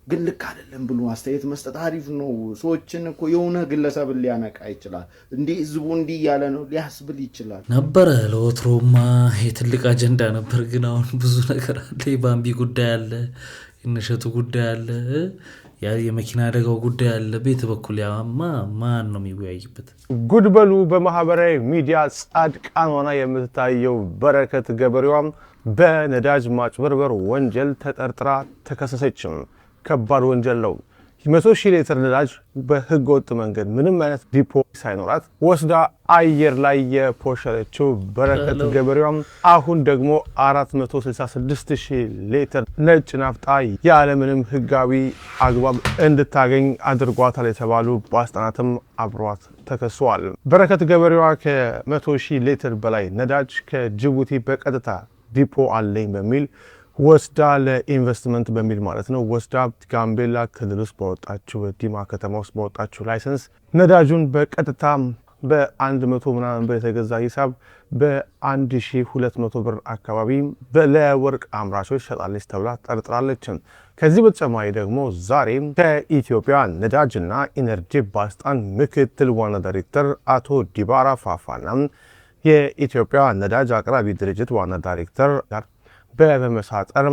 ግን ልክ አይደለም ብሎ አስተያየት መስጠት አሪፍ ነው። ሰዎችን እኮ የሆነ ግለሰብን ሊያነቃ ይችላል። እንዲህ ህዝቡ እንዲህ ያለ ነው ሊያስብል ይችላል ነበረ። ለወትሮማ የትልቅ አጀንዳ ነበር። ግን አሁን ብዙ ነገር አለ። የባምቢ ጉዳይ አለ፣ የነሸቱ ጉዳይ አለ፣ የመኪና አደጋው ጉዳይ አለ። ቤት በኩል ያማ ማን ነው የሚወያይበት? ጉድ በሉ። በማህበራዊ ሚዲያ ጻድቃን ሆና የምትታየው በረከት ገበሬዋም በነዳጅ ማጭበርበር ወንጀል ተጠርጥራ ተከሰሰችም። ከባድ ወንጀል ነው። 100,000 ሊትር ነዳጅ በህገ ወጥ መንገድ ምንም አይነት ዲፖ ሳይኖራት ወስዳ አየር ላይ የፖሸረችው በረከት ገበሬዋም አሁን ደግሞ 466,000 ሊትር ነጭ ናፍጣ ያለምንም ህጋዊ አግባብ እንድታገኝ አድርጓታል የተባሉ ባለስልጣናትም አብሯት ተከሰዋል። በረከት ገበሬዋ ከ100,000 ሊትር በላይ ነዳጅ ከጅቡቲ በቀጥታ ዲፖ አለኝ በሚል ወስዳ ለኢንቨስትመንት በሚል ማለት ነው ወስዳ ጋምቤላ ክልል ውስጥ በወጣችው ዲማ ከተማ ውስጥ በወጣችው ላይሰንስ ነዳጁን በቀጥታ በ100 ምናምን ብር የተገዛ ሂሳብ በ1200 ብር አካባቢ ለወርቅ አምራቾች ሸጣለች ተብላ ጠርጥራለች። ከዚህ በተጨማሪ ደግሞ ዛሬም ከኢትዮጵያ ነዳጅና ኢነርጂ ባለስልጣን ምክትል ዋና ዳይሬክተር አቶ ዲባራ ፋፋና የኢትዮጵያ ነዳጅ አቅራቢ ድርጅት ዋና ዳይሬክተር ጋር በመመሳጠር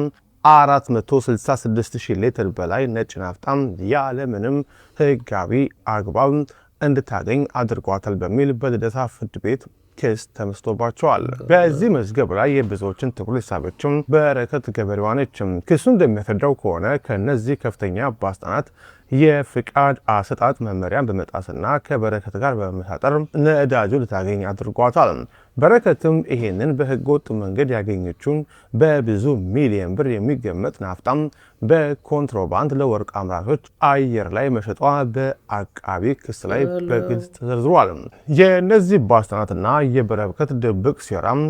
466,000 ሊትር በላይ ነጭ ናፍጣም ያለ ምንም ህጋዊ አግባብ እንድታገኝ አድርጓታል በሚል በልደታ ፍርድ ቤት ክስ ተመስርቶባቸዋል። በዚህ መዝገብ ላይ የብዙዎችን ትኩረት ሳበችም በረከት ገበሬዋ ነች። ክሱ እንደሚያስረዳው ከሆነ ከነዚህ ከፍተኛ ባለስልጣናት የፍቃድ አሰጣጥ መመሪያን በመጣስና ከበረከት ጋር በመመሳጠር ነዳጁ ልታገኝ አድርጓታል። በረከትም ይሄንን በህገወጥ መንገድ ያገኘችውን በብዙ ሚሊዮን ብር የሚገመት ናፍጣም በኮንትሮባንድ ለወርቅ አምራቾች አየር ላይ መሸጧ በአቃቢ ክስ ላይ በግልጽ ተዘርዝሯል። የእነዚህ ባለስልጣናትና የበረከት ድብቅ ሴራም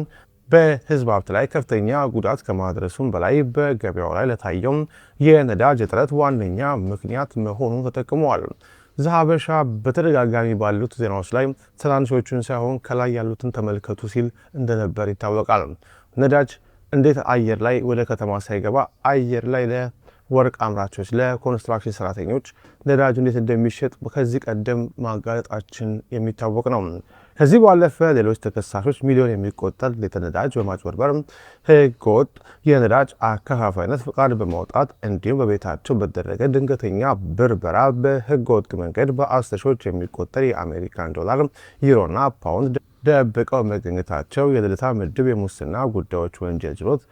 በህዝብ ሀብት ላይ ከፍተኛ ጉዳት ከማድረሱም በላይ በገበያው ላይ ለታየው የነዳጅ እጥረት ዋነኛ ምክንያት መሆኑን ተጠቅመዋል። ዘሀበሻ በተደጋጋሚ ባሉት ዜናዎች ላይ ትናንሾቹን ሳይሆን ከላይ ያሉትን ተመልከቱ ሲል እንደነበር ይታወቃል። ነዳጅ እንዴት አየር ላይ ወደ ከተማ ሳይገባ አየር ላይ ለወርቅ አምራቾች፣ ለኮንስትራክሽን ሰራተኞች ነዳጅ እንዴት እንደሚሸጥ ከዚህ ቀደም ማጋለጣችን የሚታወቅ ነው። ከዚህ ባለፈ ሌሎች ተከሳሾች ሚሊዮን የሚቆጠር ሊትር ነዳጅ በማጭበርበር ህገወጥ የነዳጅ አከፋፋይነት ፍቃድ በማውጣት እንዲሁም በቤታቸው በተደረገ ድንገተኛ ብርበራ በህገወጥ መንገድ በ10 ሺዎች የሚቆጠር የአሜሪካን ዶላር፣ ዩሮና ፓውንድ ደብቀው መገኘታቸው የልደታ ምድብ የሙስና ጉዳዮች ወንጀል ችሎት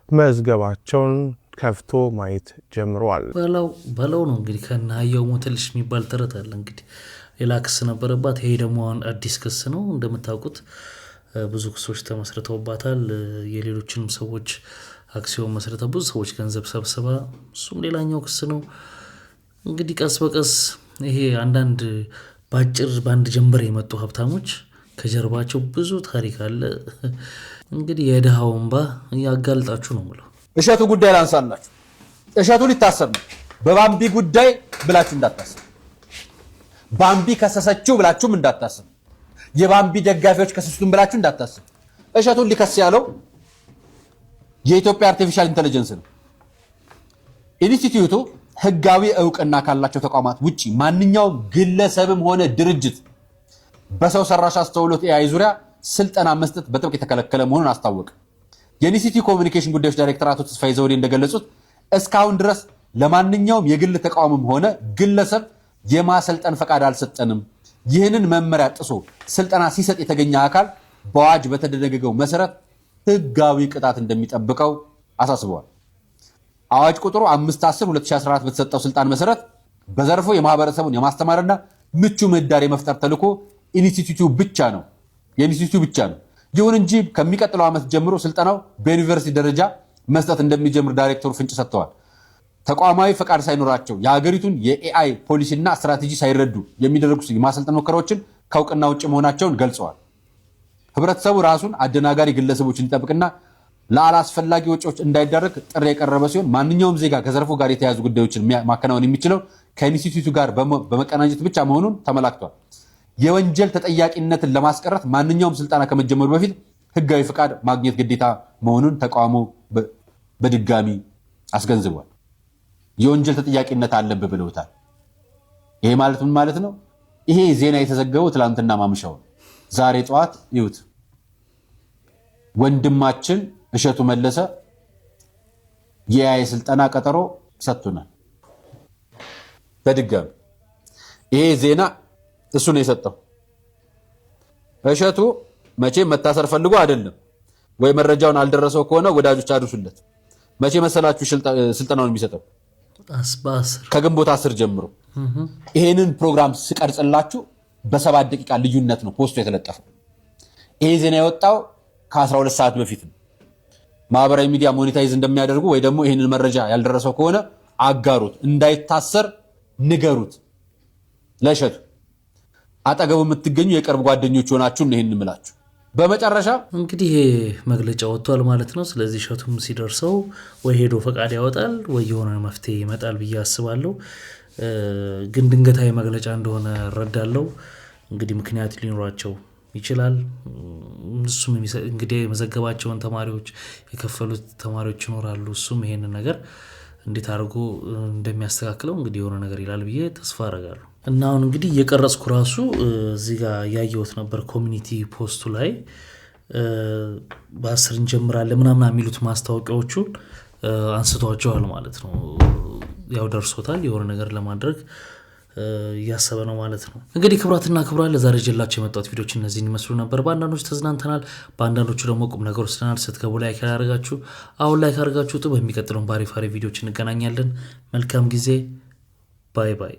መዝገባቸውን ከፍቶ ማየት ጀምረዋል። በለው ነው እንግዲህ ከናየው ሞተልሽ የሚባል ተረት አለ። እንግዲህ ሌላ ክስ ነበረባት። ይሄ ደግሞ አዲስ ክስ ነው። እንደምታውቁት ብዙ ክሶች ተመስርተውባታል። የሌሎችንም ሰዎች አክሲዮን መስርተው ብዙ ሰዎች ገንዘብ ሰብስባ፣ እሱም ሌላኛው ክስ ነው። እንግዲህ ቀስ በቀስ ይሄ አንዳንድ በአንድ ጀንበር የመጡ ሀብታሞች ከጀርባቸው ብዙ ታሪክ አለ። እንግዲህ የድሃው እንባ ያጋልጣችሁ ነው የምለው። እሸቱ ጉዳይ ላንሳላችሁ። እሸቱ ሊታሰብ ነው። በባምቢ ጉዳይ ብላችሁ እንዳታስቡ። ባምቢ ከሰሰችው ብላችሁም እንዳታስቡ። የባምቢ ደጋፊዎች ከሰሱትን ብላችሁ እንዳታስቡ። እሸቱን ሊከስ ያለው የኢትዮጵያ አርቲፊሻል ኢንተለጀንስ ነው። ኢንስቲትዩቱ ህጋዊ እውቅና ካላቸው ተቋማት ውጪ ማንኛውም ግለሰብም ሆነ ድርጅት በሰው ሰራሽ አስተውሎት AI ዙሪያ ስልጠና መስጠት በጥብቅ የተከለከለ መሆኑን አስታወቀ። የኢንስቲትዩት ኮሙኒኬሽን ጉዳዮች ዳይሬክተር አቶ ተስፋዬ ዘውዴ እንደገለጹት እስካሁን ድረስ ለማንኛውም የግል ተቋምም ሆነ ግለሰብ የማሰልጠን ፈቃድ አልሰጠንም። ይህንን መመሪያ ጥሶ ስልጠና ሲሰጥ የተገኘ አካል በአዋጅ በተደነገገው መሰረት ህጋዊ ቅጣት እንደሚጠብቀው አሳስበዋል። አዋጅ ቁጥሩ 510/2014 በተሰጠው ስልጣን መሰረት በዘርፉ የማህበረሰቡን የማስተማርና ምቹ ምህዳር የመፍጠር ተልዕኮ ኢንስቲትዩቱ ብቻ ነው። ይሁን እንጂ ከሚቀጥለው ዓመት ጀምሮ ስልጠናው በዩኒቨርሲቲ ደረጃ መስጠት እንደሚጀምር ዳይሬክተሩ ፍንጭ ሰጥተዋል። ተቋማዊ ፈቃድ ሳይኖራቸው የሀገሪቱን የኤአይ ፖሊሲና ስትራቴጂ ሳይረዱ የሚደረጉ የማሰልጠን ሙከራዎችን ከእውቅና ውጭ መሆናቸውን ገልጸዋል። ህብረተሰቡ ራሱን አደናጋሪ ግለሰቦችን እንዲጠብቅና ለአላስፈላጊ ወጪዎች እንዳይዳረግ ጥሪ የቀረበ ሲሆን ማንኛውም ዜጋ ከዘርፉ ጋር የተያያዙ ጉዳዮችን ማከናወን የሚችለው ከኢንስቲትዩቱ ጋር በመቀናጀት ብቻ መሆኑን ተመላክቷል። የወንጀል ተጠያቂነትን ለማስቀረት ማንኛውም ስልጠና ከመጀመሩ በፊት ህጋዊ ፍቃድ ማግኘት ግዴታ መሆኑን ተቋሙ በድጋሚ አስገንዝቧል። የወንጀል ተጠያቂነት አለበት ብለውታል። ይሄ ማለት ምን ማለት ነው? ይሄ ዜና የተዘገበው ትላንትና ማምሻው፣ ዛሬ ጠዋት ይዩት። ወንድማችን እሸቱ መለሰ የአይ ስልጠና ቀጠሮ ሰጥቶናል። በድጋሚ ይሄ ዜና እሱ ነው የሰጠው። እሸቱ መቼም መታሰር ፈልጎ አይደለም ወይ መረጃውን አልደረሰው ከሆነ ወዳጆች አድርሱለት። መቼ መሰላችሁ ስልጠናውን የሚሰጠው? ከግንቦት 10 ጀምሮ። ይሄንን ፕሮግራም ስቀርጽላችሁ በ7 ደቂቃ ልዩነት ነው ፖስቱ የተለጠፈው። ይሄ ዜና የወጣው ከ12 ሰዓት በፊት ነው። ማህበራዊ ሚዲያ ሞኔታይዝ እንደሚያደርጉ ወይ ደግሞ ይሄንን መረጃ ያልደረሰው ከሆነ አጋሩት፣ እንዳይታሰር ንገሩት። ለእሸቱ አጠገቡ የምትገኙ የቅርብ ጓደኞች ሆናችሁ ይሄን እንምላችሁ። በመጨረሻ እንግዲህ መግለጫ ወጥቷል ማለት ነው። ስለዚህ እሸቱም ሲደርሰው ወይ ሄዶ ፈቃድ ያወጣል ወይ የሆነ መፍትሄ ይመጣል ብዬ አስባለሁ። ግን ድንገታዊ መግለጫ እንደሆነ እረዳለሁ። እንግዲህ ምክንያት ሊኖራቸው ይችላል። እሱም እንግዲህ የመዘገባቸውን ተማሪዎች የከፈሉት ተማሪዎች ይኖራሉ። እሱም ይሄንን ነገር እንዴት አድርጎ እንደሚያስተካክለው እንግዲህ የሆነ ነገር ይላል ብዬ ተስፋ አደርጋለሁ። እና አሁን እንግዲህ እየቀረጽኩ ራሱ እዚህ ጋር ያየሁት ነበር ኮሚኒቲ ፖስቱ ላይ በ10 እንጀምራለን ምናምን የሚሉት ማስታወቂያዎቹን አንስቷቸዋል ማለት ነው። ያው ደርሶታል፣ የሆነ ነገር ለማድረግ እያሰበ ነው ማለት ነው። እንግዲህ ክቡራትና ክቡራን ለዛሬ ጀላቸው የመጣሁት ቪዲዮዎች እነዚህን ይመስሉ ነበር። በአንዳንዶች ተዝናንተናል፣ በአንዳንዶቹ ደግሞ ቁም ነገር ወስደናል። ስትገቡ ላይክ ያደርጋችሁ አሁን ላይክ አድርጋችሁ በሚቀጥለው ባሪፍ ቪዲዮዎች እንገናኛለን። መልካም ጊዜ። ባይ ባይ።